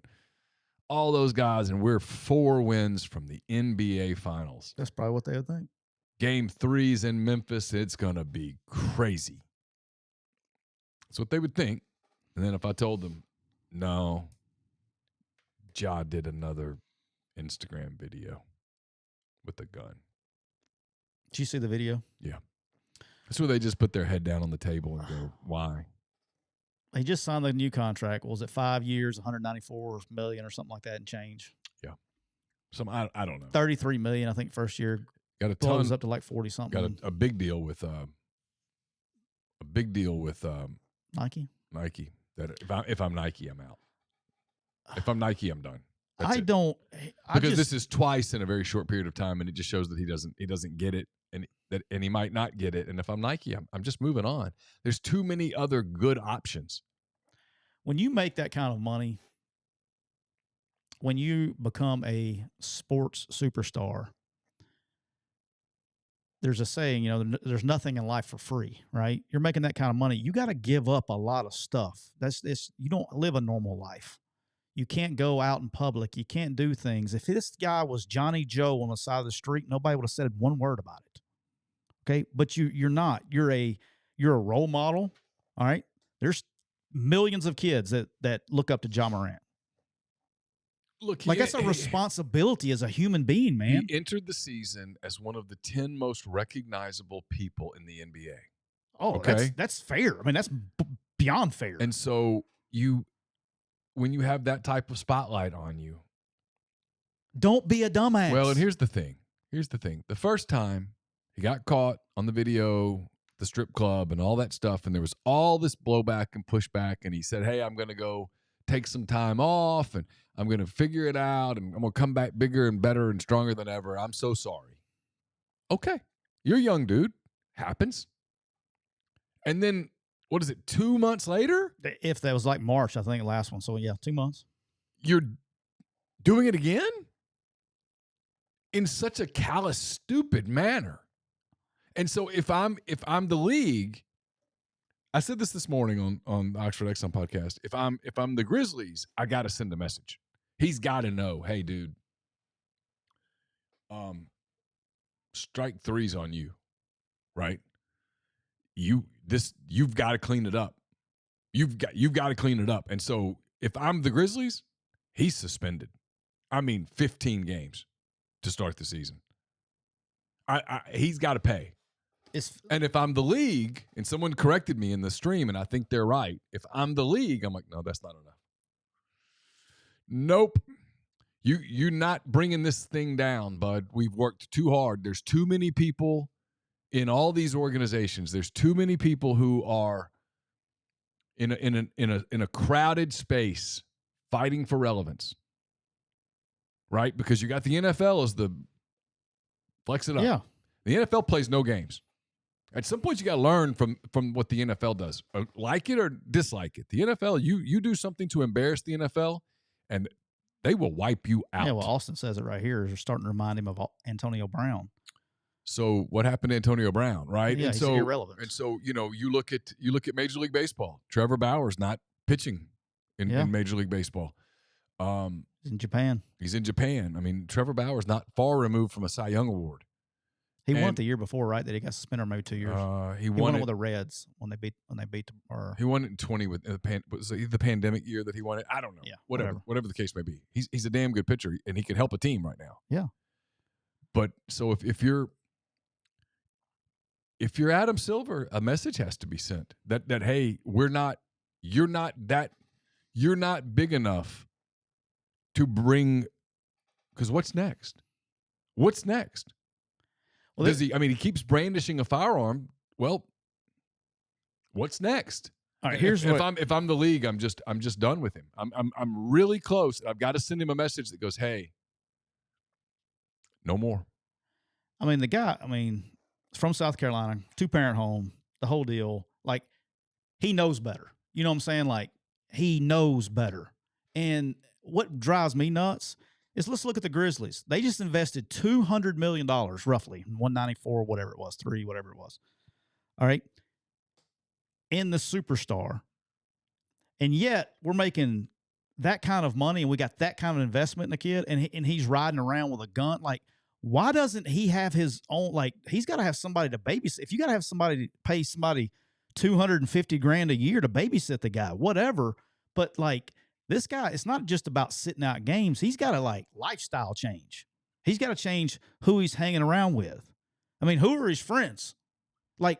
S1: all those guys, and we're 4 wins from the NBA Finals.
S2: That's probably what they would think.
S1: Game 3's in Memphis. It's going to be crazy. That's what they would think. And then if I told them, no, Ja did another Instagram video with a gun.
S2: Did you see the video?
S1: Yeah. That's where they just put their head down on the table and go, why?
S2: He just signed the new contract. Was it 5 years, $194 million or something like that and change?
S1: Yeah. I don't know.
S2: $33 million, I think, first year.
S1: Got a ton.
S2: Up to like 40 something.
S1: Got a big deal with
S2: Nike.
S1: Nike. That if I'm Nike, I'm out. If I'm Nike, I'm done. Because this is twice in a very short period of time, and it just shows that he doesn't get it, and he might not get it. And if I'm Nike, I'm just moving on. There's too many other good options.
S2: When you make that kind of money, when you become a sports superstar, there's a saying, there's nothing in life for free, right? You're making that kind of money. You got to give up a lot of stuff. You don't live a normal life. You can't go out in public. You can't do things. If this guy was Johnny Joe on the side of the street, nobody would have said one word about it. Okay, but you're not. You're a role model. All right. There's millions of kids that look up to Ja Morant.
S1: Look,
S2: like that's a responsibility as a human being, man.
S1: He entered the season as one of the 10 most recognizable people in the NBA.
S2: Oh, okay, that's fair. I mean, that's beyond fair.
S1: And so when you have that type of spotlight on you,
S2: don't be a dumbass.
S1: Well, and here's the thing. The first time he got caught on the video, the strip club and all that stuff, and there was all this blowback and pushback, and he said, hey, I'm going to go take some time off, and I'm going to figure it out, and I'm going to come back bigger and better and stronger than ever. I'm so sorry. Okay. You're a young dude. Happens. And then, what is it, 2 months later?
S2: If that was like March, I think the last one. So, yeah, 2 months.
S1: You're doing it again? In such a callous, stupid manner. And so if I'm the league, I said this morning on the Oxford Exxon podcast. If I'm the Grizzlies, I got to send a message. He's got to know, hey, dude, strike three's on you, right? You've got to clean it up. You've got to clean it up. And so if I'm the Grizzlies, he's suspended. I mean, 15 games to start the season. He's got to pay. And if I'm the league, and someone corrected me in the stream, and I think they're right. If I'm the league, I'm like, no, that's not enough. Nope. You're not bringing this thing down, bud. We've worked too hard. There's too many people in all these organizations. There's too many people who are in a crowded space fighting for relevance. Right? Because you got the NFL as the flex it up.
S2: Yeah.
S1: The NFL plays no games. At some point, you got to learn from what the NFL does. Like it or dislike it. The NFL, you do something to embarrass the NFL, and they will wipe you out.
S2: Yeah, well, Austin says it right here. Is starting to remind him of Antonio Brown.
S1: So what happened to Antonio Brown, right?
S2: Yeah,
S1: and
S2: he's
S1: so
S2: irrelevant.
S1: And so you look at Major League Baseball. Trevor Bauer's not pitching in Major League Baseball.
S2: He's in Japan.
S1: He's in Japan. I mean, Trevor Bauer's not far removed from a Cy Young Award.
S2: He won it the year before, right? That he got suspended maybe 2 years.
S1: He won it
S2: with the Reds when they beat.
S1: He won it in 20 with was it the pandemic year that he won it? I don't know.
S2: Yeah,
S1: whatever the case may be. He's a damn good pitcher, and he could help a team right now.
S2: Yeah.
S1: But so if you're Adam Silver, a message has to be sent that hey, you're not big enough to bring. Because what's next? What's next? Well, he keeps brandishing a firearm. Well, what's next?
S2: All right,
S1: if I'm the league, I'm just done with him. I'm really close. I've got to send him a message that goes, "Hey, no more."
S2: I mean, the guy. From South Carolina, 2-parent home, the whole deal. Like, he knows better. You know what I'm saying? Like, he knows better. And what drives me nuts is, let's look at the Grizzlies. They just invested $200 million, roughly, 194, whatever it was, 3, whatever it was. All right. In the superstar. And yet we're making that kind of money, and we got that kind of investment in the kid, and he's riding around with a gun. Like, why doesn't he have his own, like, he's got to have somebody to babysit. If you got to have somebody to pay somebody $250,000 a year to babysit the guy, whatever. But, like, this guy, it's not just about sitting out games. He's got to, like, lifestyle change. He's got to change who he's hanging around with. I mean, who are his friends? Like,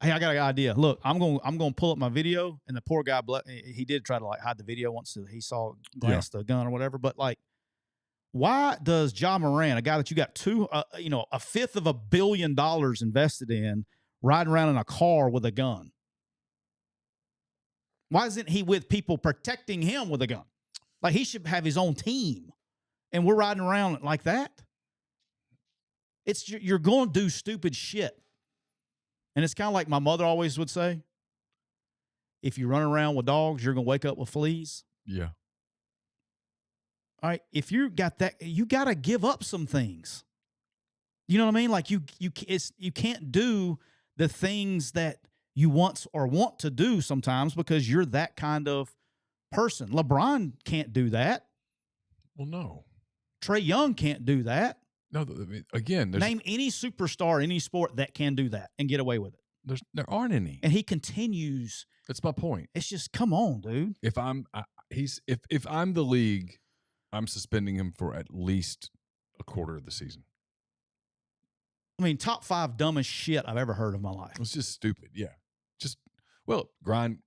S2: hey, I got an idea. Look, I'm going to pull up my video, and the poor guy, he did try to, like, hide the video once he saw the gun or whatever. But, like, why does Ja Morant, a guy that you got a fifth of $1 billion invested in, riding around in a car with a gun? Why isn't he with people protecting him with a gun? Like, he should have his own team, and we're riding around like that. You're going to do stupid shit. And it's kind of like my mother always would say, if you run around with dogs, you're going to wake up with fleas.
S1: Yeah.
S2: All right. If you got that, you got to give up some things. You know what I mean? Like, you can't do the things that you want to do sometimes, because you're that kind of person. LeBron can't do that.
S1: Well, no.
S2: Trae Young can't do that.
S1: No, again,
S2: name any superstar, any sport that can do that and get away with it.
S1: There aren't any.
S2: And he continues.
S1: That's my point.
S2: It's just, come on, dude.
S1: If I'm the league, I'm suspending him for at least a quarter of the season.
S2: I mean, top 5 dumbest shit I've ever heard of in my life.
S1: It's just stupid. Yeah. Grind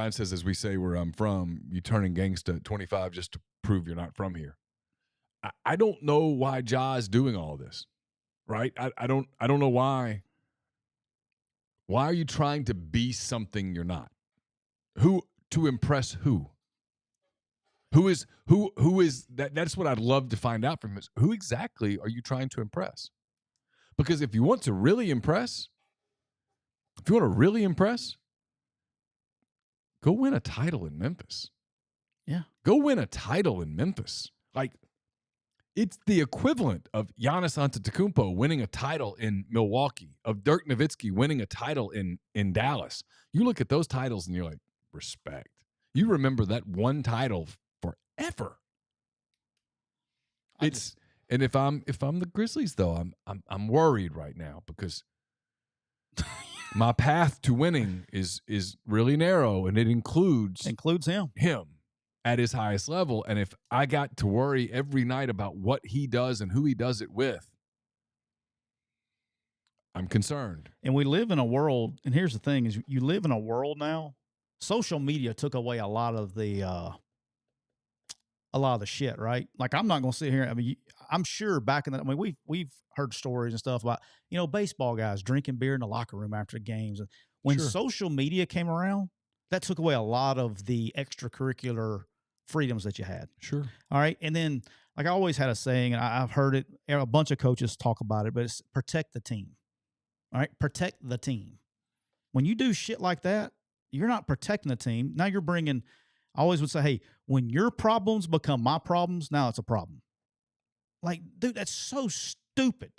S1: says, as we say where I'm from, you turning gangsta at 25 just to prove you're not from here. I don't know why Ja is doing all this, right? I don't know why. Why are you trying to be something you're not? Who to impress who? Who is that? That's what I'd love to find out from him. Is who exactly are you trying to impress? Because if you want to really impress, go win a title in Memphis.
S2: Yeah.
S1: Go win a title in Memphis. Like, it's the equivalent of Giannis Antetokounmpo winning a title in Milwaukee, of Dirk Nowitzki winning a title in Dallas. You look at those titles and you're like, respect. You remember that one title forever. And if I'm the Grizzlies though, I'm worried right now because my path to winning is really narrow, and it includes him at his highest level. And if I got to worry every night about what he does and who he does it with, I'm concerned.
S2: And we live in a world, and here's the thing, is you live in a world now, social media took away a lot of the shit, right? Like, I'm not going to sit here. I mean, I'm sure back in the, I mean, we've heard stories and stuff about, baseball guys drinking beer in the locker room after games. When social media came around, that took away a lot of the extracurricular freedoms that you had.
S1: Sure.
S2: All right. And then, like, I always had a saying, and I've heard it, a bunch of coaches talk about it, but it's protect the team. All right. Protect the team. When you do shit like that, you're not protecting the team. Now you're bringing, I always would say, hey, when your problems become my problems, now it's a problem. Like, dude, that's so stupid.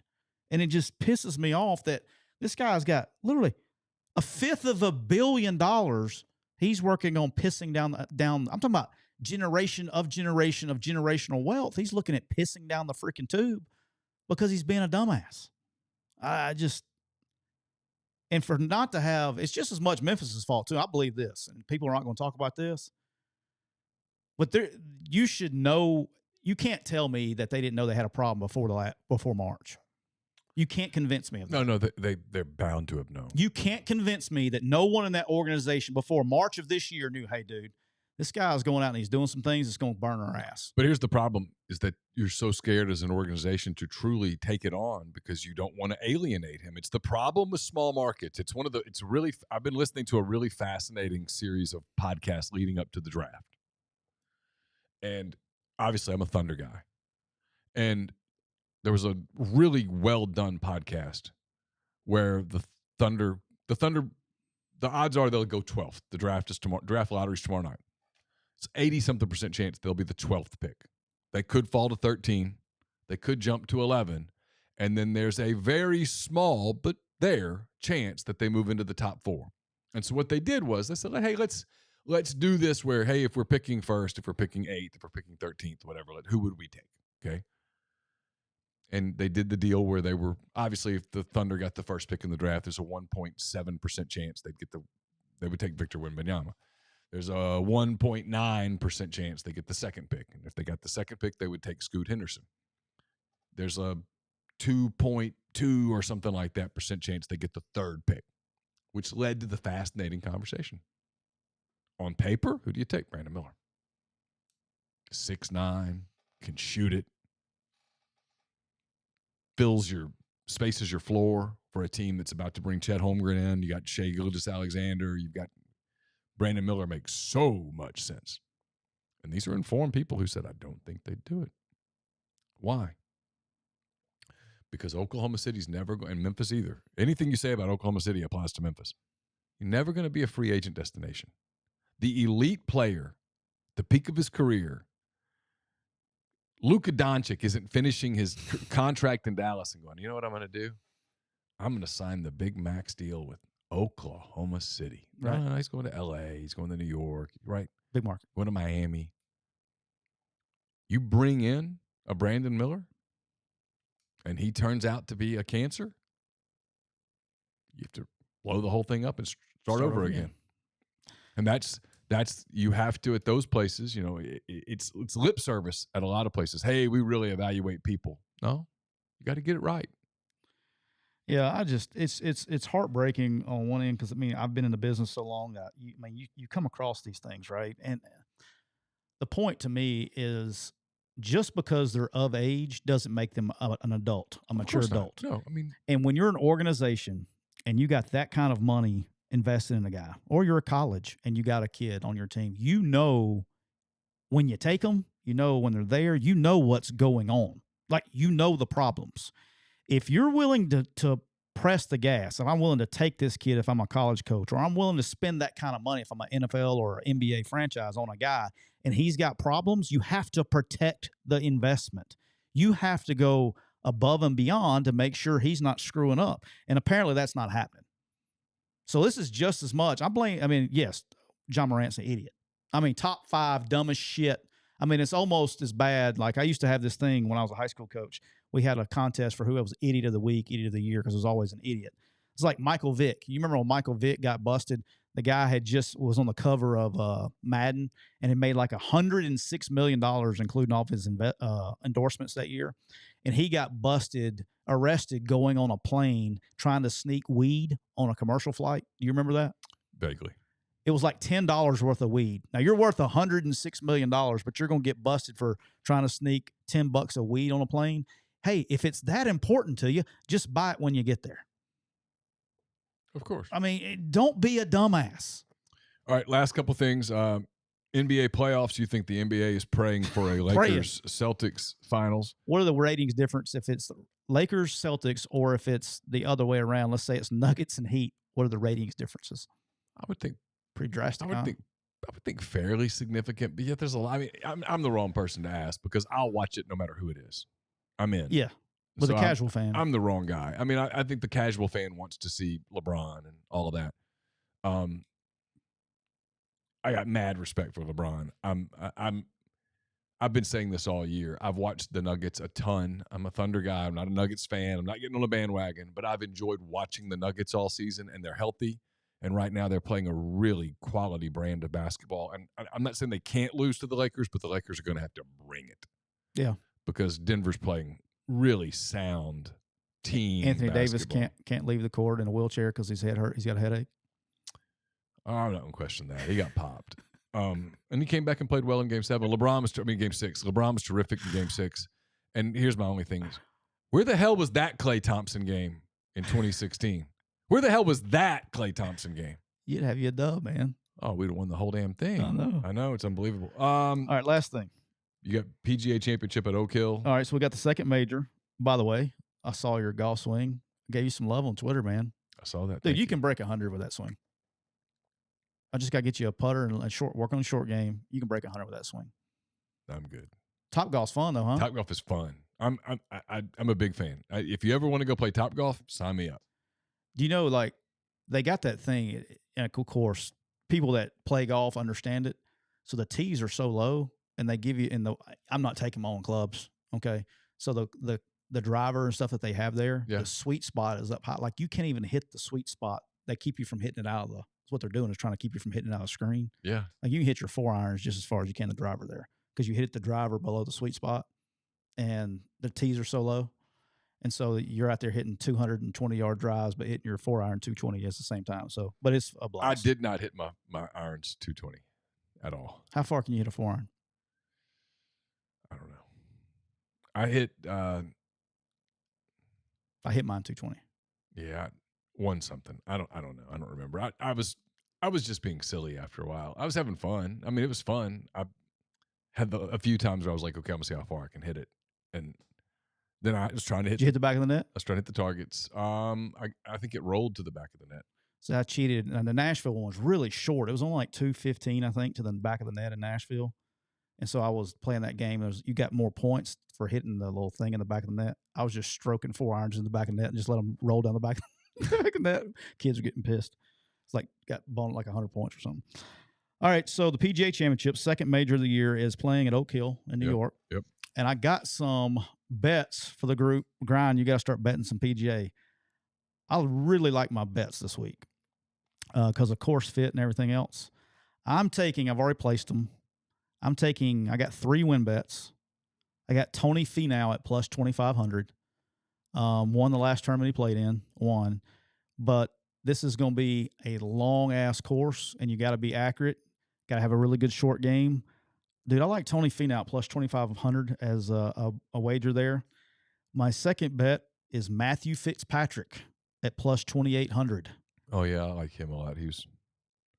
S2: And it just pisses me off that this guy's got literally $500 million. He's working on pissing down. I'm talking about generational wealth. He's looking at pissing down the freaking tube because he's being a dumbass. And for not to have, it's just as much Memphis' fault too. I believe this, and people are not going to talk about this. But you should know. You can't tell me that they didn't know they had a problem before March. You can't convince me of that.
S1: No, they're bound to have known.
S2: You can't convince me that no one in that organization before March of this year knew, hey, dude, this guy's going out and he's doing some things that's going to burn our ass.
S1: But here's the problem, is that you're so scared as an organization to truly take it on because you don't want to alienate him. It's the problem with small markets. I've been listening to a really fascinating series of podcasts leading up to the draft. And obviously I'm a Thunder guy. And there was a really well done podcast where the odds are they'll go 12th. The draft is tomorrow. Draft lottery is tomorrow night. It's 80-something% chance they'll be the 12th pick. They could fall to 13. They could jump to 11. And then there's a very small, but there, chance that they move into the top 4. And so what they did was they said, hey, let's do this where, hey, if we're picking first, if we're picking 8th, if we're picking 13th, whatever, who would we take? Okay. And they did the deal where they were, obviously, if the Thunder got the first pick in the draft, there's a 1.7% chance they would take Victor Wembanyama. There's a 1.9% chance they get the second pick. And if they got the second pick, they would take Scoot Henderson. There's a 2.2 or something like that % chance they get the third pick, which led to the fascinating conversation. On paper, who do you take? Brandon Miller. 6'9", can shoot it. Spaces your floor for a team that's about to bring Chet Holmgren in. You got Shai Gilgeous-Alexander. You've got Brandon Miller. Makes so much sense. And these are informed people who said, I don't think they'd do it. Why? Because Oklahoma City's never going, and Memphis either. Anything you say about Oklahoma City applies to Memphis. You're never going to be a free agent destination. The elite player, the peak of his career, Luka Doncic isn't finishing his contract in Dallas and going, you know what I'm going to do? I'm going to sign the big max deal with Oklahoma City.
S2: Right.
S1: No, he's going to L.A. He's going to New York. Right.
S2: Big market.
S1: Go to Miami. You bring in a Brandon Miller, and he turns out to be a cancer, you have to blow the whole thing up and start over again. And that's you have to at those places. It's lip service at a lot of places. Hey, we really evaluate people. No, you got to get it right.
S2: Yeah, it's heartbreaking on one end because I've been in the business so long that you come across these things, right? And the point to me is just because they're of age doesn't make them an adult, a mature adult.
S1: No,
S2: and when you're an organization and you got that kind of money invested in a guy, or you're a college and you got a kid on your team, when you take them, when they're there, what's going on. Like, the problems. If you're willing to press the gas, if I'm willing to take this kid if I'm a college coach, or I'm willing to spend that kind of money if I'm an NFL or NBA franchise on a guy and he's got problems, you have to protect the investment. You have to go above and beyond to make sure he's not screwing up. And apparently that's not happening. So this is just as much. Yes, John Morant's an idiot. Top 5 dumbest shit. It's almost as bad. Like, I used to have this thing when I was a high school coach. We had a contest for who was idiot of the week, idiot of the year, because it was always an idiot. It's like Michael Vick. You remember when Michael Vick got busted? The guy was on the cover of Madden and had made like $106 million, including all of his endorsements that year. And he got arrested going on a plane trying to sneak weed on a commercial flight. Do you remember that?
S1: Vaguely.
S2: It was like $10 worth of weed. Now, you're worth $106 million, but you're going to get busted for trying to sneak $10 of weed on a plane. Hey, if it's that important to you, just buy it when you get there.
S1: Of course.
S2: Don't be a dumbass.
S1: All right, last couple things. NBA playoffs, you think the NBA is praying for a Lakers-Celtics finals?
S2: What are the ratings difference if it's Lakers-Celtics or if it's the other way around? Let's say it's Nuggets and Heat. What are the ratings differences?
S1: I would think
S2: pretty drastic.
S1: I would think fairly significant, but yet there's a lot. I'm the wrong person to ask because I'll watch it no matter who it is. I'm in.
S2: Yeah. With a casual fan.
S1: I'm the wrong guy. I think the casual fan wants to see LeBron and all of that. I got mad respect for LeBron. I've been saying this all year. I've watched the Nuggets a ton. I'm a Thunder guy. I'm not a Nuggets fan. I'm not getting on a bandwagon, but I've enjoyed watching the Nuggets all season, and they're healthy. And right now they're playing a really quality brand of basketball. And I'm not saying they can't lose to the Lakers, but the Lakers are going to have to bring it.
S2: Yeah.
S1: Because Denver's playing really sound team
S2: Anthony
S1: basketball.
S2: Davis can't leave the court in a wheelchair because his head hurt. He's got a headache.
S1: I'm not going to question that. He got popped. And he came back and played well in Game 7. Game 6. LeBron was terrific in Game 6. And here's my only thing. Where the hell was that Klay Thompson game in 2016? Where the hell was that Klay Thompson game?
S2: You'd have you a dub, man.
S1: Oh, we'd have won the whole damn thing.
S2: I
S1: know. It's unbelievable.
S2: All right, last thing.
S1: You got PGA Championship at Oak Hill.
S2: All right, so we got the second major. By the way, I saw your golf swing. I gave you some love on Twitter, man.
S1: I saw that.
S2: Dude, you can break 100 with that swing. I just got to get you a putter and work on the short game. You can break 100 with that swing.
S1: I'm good.
S2: Top golf's fun, though, huh?
S1: Top golf is fun. I'm a big fan. If you ever want to go play top golf, sign me up.
S2: Do you know, like, they got that thing, and of course, people that play golf understand it. So the tees are so low, and they give you I'm not taking my own clubs, okay? So the driver and stuff that they have there, the sweet spot is up high. Like, you can't even hit the sweet spot. They keep you from hitting it out of the. That's what they're doing, is trying to keep you from hitting it out of the screen.
S1: Yeah.
S2: Like, you can hit your 4 irons just as far as you can the driver there because you hit the driver below the sweet spot, and the tees are so low. And so you're out there hitting 220-yard drives, but hitting your 4 iron 220 at the same time. So, but it's a blast.
S1: I did not hit my irons 220 at all.
S2: How far can you hit a 4 iron?
S1: I don't know. I hit.
S2: I hit mine 220.
S1: Yeah, won something. I don't know. I don't remember. I was just being silly after a while. I was having fun. It was fun. I had a few times where I was like, okay, I'm gonna see how far I can hit it, and then I was trying to hit.
S2: Did you hit the back of the net?
S1: I was trying to hit the targets. I think it rolled to the back of the net.
S2: So I cheated, and the Nashville one was really short. It was only like 215, I think, to the back of the net in Nashville. And so I was playing that game. You got more points for hitting the little thing in the back of the net. I was just stroking 4 irons in the back of the net and just let them roll down the back of the net. Kids are getting pissed. It's like got boned like 100 points or something. All right, so the PGA Championship, second major of the year, is playing at Oak Hill in New York.
S1: Yep.
S2: And I got some bets for the group. Grind, you got to start betting some PGA. I really like my bets this week because of course fit and everything else. I've already placed them. I got 3 win bets. I got Tony Finau at plus 2,500. Won the last tournament he played in, won. But this is going to be a long-ass course, and you got to be accurate. Got to have a really good short game. Dude, I like Tony Finau plus 2,500 as a wager there. My second bet is Matthew Fitzpatrick at plus 2,800.
S1: Oh, yeah, I like him a lot.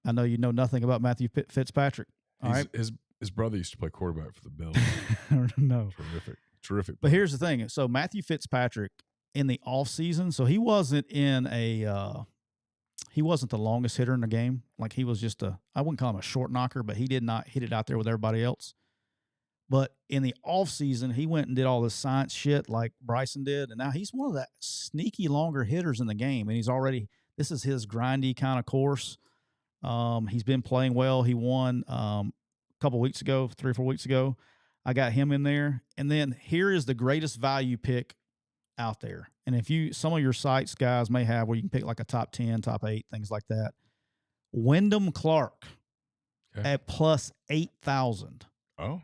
S2: I know you know nothing about Matthew Fitzpatrick. All right.
S1: His brother used to play quarterback for the Bills.
S2: No.
S1: Terrific.
S2: But here's the thing. So Matthew Fitzpatrick in the offseason, so he wasn't he wasn't the longest hitter in the game. Like he was just I wouldn't call him a short knocker, but he did not hit it out there with everybody else. But in the offseason, he went and did all this science shit like Bryson did. And now he's one of the sneaky longer hitters in the game. And this is his grindy kind of course. He's been playing well. He won a couple weeks ago, 3 or 4 weeks ago. I got him in there. And then here is the greatest value pick out there. And some of your sites guys may have where you can pick like a top 10, top 8, things like that. Wyndham Clark at plus 8,000.
S1: Oh.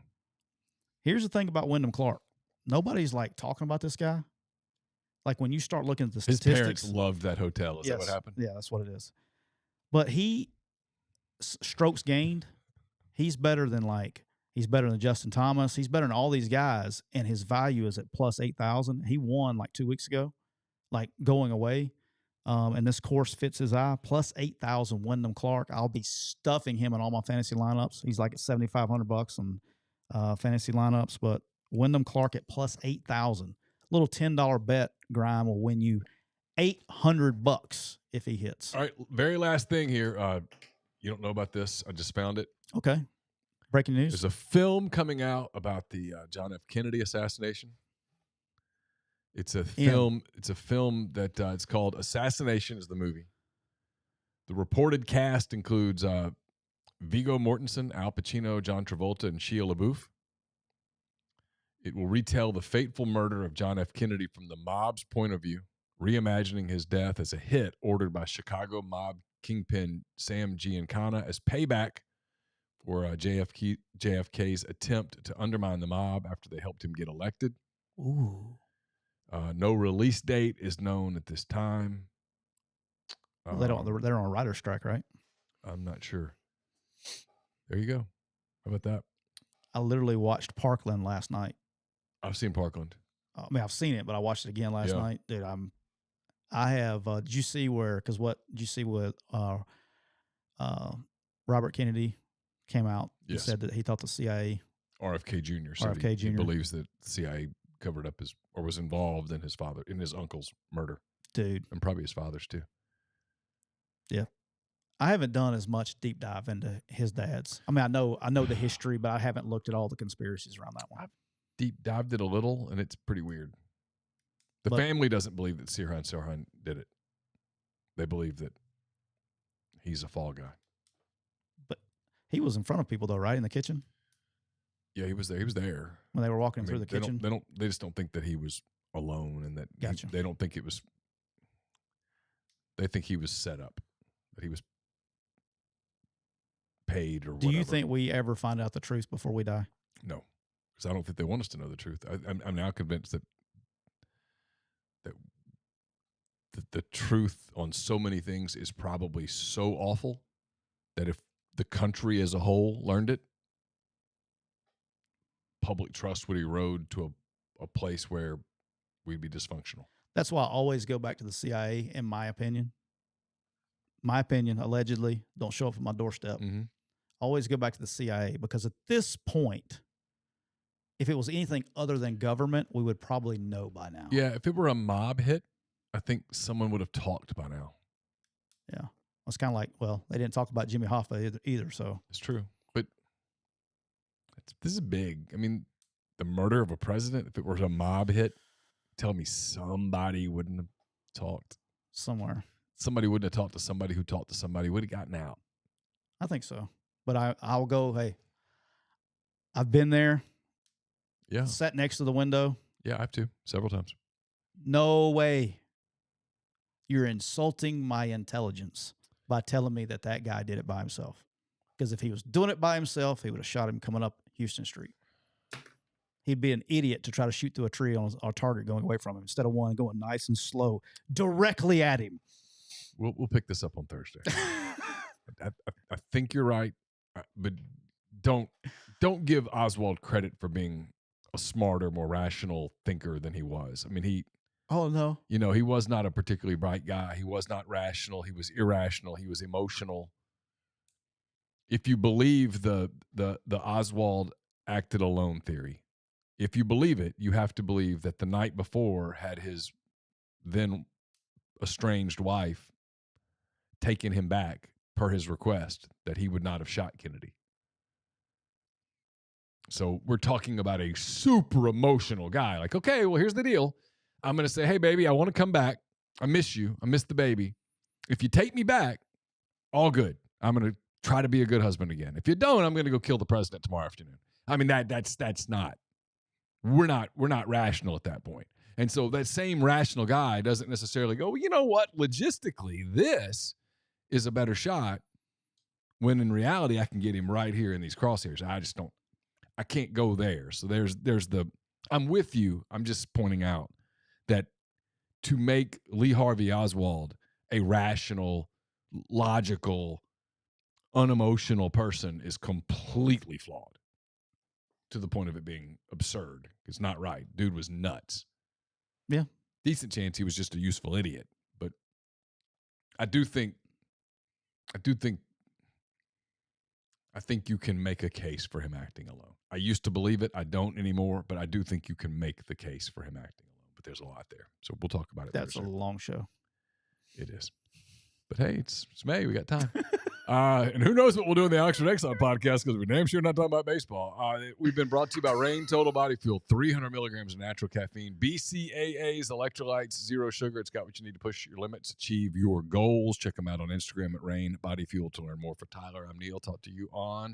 S2: Here's the thing about Wyndham Clark. Nobody's like talking about this guy. Like when you start looking at the statistics.
S1: His parents loved that hotel. Is that what happened?
S2: Yeah, that's what it is. But strokes gained, he's better than Justin Thomas. He's better than all these guys, and his value is at plus 8,000. He won like 2 weeks ago, like going away. And this course fits his eye. Plus 8,000 Wyndham Clark. I'll be stuffing him in all my fantasy lineups. He's like at $7,500 on fantasy lineups, but Wyndham Clark at plus 8,000. Little $10 bet, Grime will win you $800 if he hits.
S1: All right, very last thing here. You don't know about this. I just found it.
S2: Okay. Breaking news.
S1: There's a film coming out about the John F. Kennedy assassination. It's a film. It's a film that it's called Assassination is the movie. The reported cast includes Viggo Mortensen, Al Pacino, John Travolta, and Shia LaBeouf. It will retell the fateful murder of John F. Kennedy from the mob's point of view, reimagining his death as a hit ordered by Chicago mob kingpin Sam Giancana as payback for JFK's attempt to undermine the mob after they helped him get elected.
S2: Ooh.
S1: No release date is known at this time.
S2: They're on a writer's strike, right?
S1: I'm not sure. There you go. How about that?
S2: I literally watched Parkland last night.
S1: I've seen Parkland.
S2: I mean, I've seen it, but I watched it again last night. Dude, I have, did you see what did you see with Robert Kennedy came out? He said that he thought the CIA.
S1: RFK Jr. He believes that the CIA covered up or was involved in his uncle's murder.
S2: Dude.
S1: And probably his father's too.
S2: Yeah. I haven't done as much deep dive into his dad's. I mean, I know the history, but I haven't looked at all the conspiracies around that one.
S1: I've deep dived it a little, and it's pretty weird. The family doesn't believe that Sirhan did it. They believe that he's a fall guy.
S2: But he was in front of people, though, right, in the kitchen?
S1: Yeah, he was there. He was there
S2: when they were walking through the kitchen.
S1: They just don't think that he was alone, and that they don't think it was. They think he was set up, that he was paid or whatever.
S2: Do you think we ever find out the truth before we die?
S1: No, because I don't think they want us to know the truth. I'm now convinced that the truth on so many things is probably so awful that if the country as a whole learned it, public trust would erode to a place where we'd be dysfunctional.
S2: That's why I always go back to the CIA, in my opinion. My opinion, allegedly, don't show up at my doorstep.
S1: Mm-hmm.
S2: Always go back to the CIA, because at this point, if it was anything other than government, we would probably know by now.
S1: Yeah, if it were a mob hit, I think someone would have talked by now.
S2: Yeah. It's kind of like, well, they didn't talk about Jimmy Hoffa either, so.
S1: It's true. But this is big. I mean, the murder of a president, if it was a mob hit, tell me somebody wouldn't have talked.
S2: Somewhere.
S1: Somebody wouldn't have talked to somebody who talked to somebody, would have gotten out.
S2: I think so. But I'll go, hey, I've been there.
S1: Yeah.
S2: Sat next to the window.
S1: Yeah, I have too. Several times.
S2: No way. You're insulting my intelligence by telling me that guy did it by himself. Because if he was doing it by himself, he would have shot him coming up Houston Street. He'd be an idiot to try to shoot through a tree on a target going away from him instead of one going nice and slow directly at him.
S1: We'll pick this up on Thursday. I think you're right, but don't give Oswald credit for being a smarter, more rational thinker than he was. I mean, he was not a particularly bright guy. He was not rational. He was irrational. He was emotional. If you believe the Oswald acted alone theory, if you believe it, you have to believe that the night before had his then estranged wife taken him back per his request, that he would not have shot Kennedy. So we're talking about a super emotional guy. Like, okay, well, here's the deal. I'm going to say, hey, baby, I want to come back. I miss you. I miss the baby. If you take me back, all good. I'm going to try to be a good husband again. If you don't, I'm going to go kill the president tomorrow afternoon. I mean, that's not, we're not rational at that point. And so that same rational guy doesn't necessarily go, well, you know what? Logistically, this is a better shot, when in reality, I can get him right here in these crosshairs. I can't go there. So I'm with you. I'm just pointing out that to make Lee Harvey Oswald a rational, logical, unemotional person is completely flawed, to the point of it being absurd. It's not right. Dude was nuts.
S2: Yeah.
S1: Decent chance he was just a useful idiot. But I think you can make a case for him acting alone. I used to believe it. I don't anymore, but I do think you can make the case for him acting alone. But there's a lot there. So we'll talk about it.
S2: That's a long show.
S1: It is. But hey, it's May. We got time. And who knows what we'll do in the Oxford Exxon podcast, because we're damn sure not talking about baseball. We've been brought to you by Reign Total Body Fuel, 300 milligrams of natural caffeine, BCAAs, electrolytes, zero sugar. It's got what you need to push your limits, achieve your goals. Check them out on Instagram at Reign Body Fuel to learn more. For Tyler, I'm Neal. Talk to you on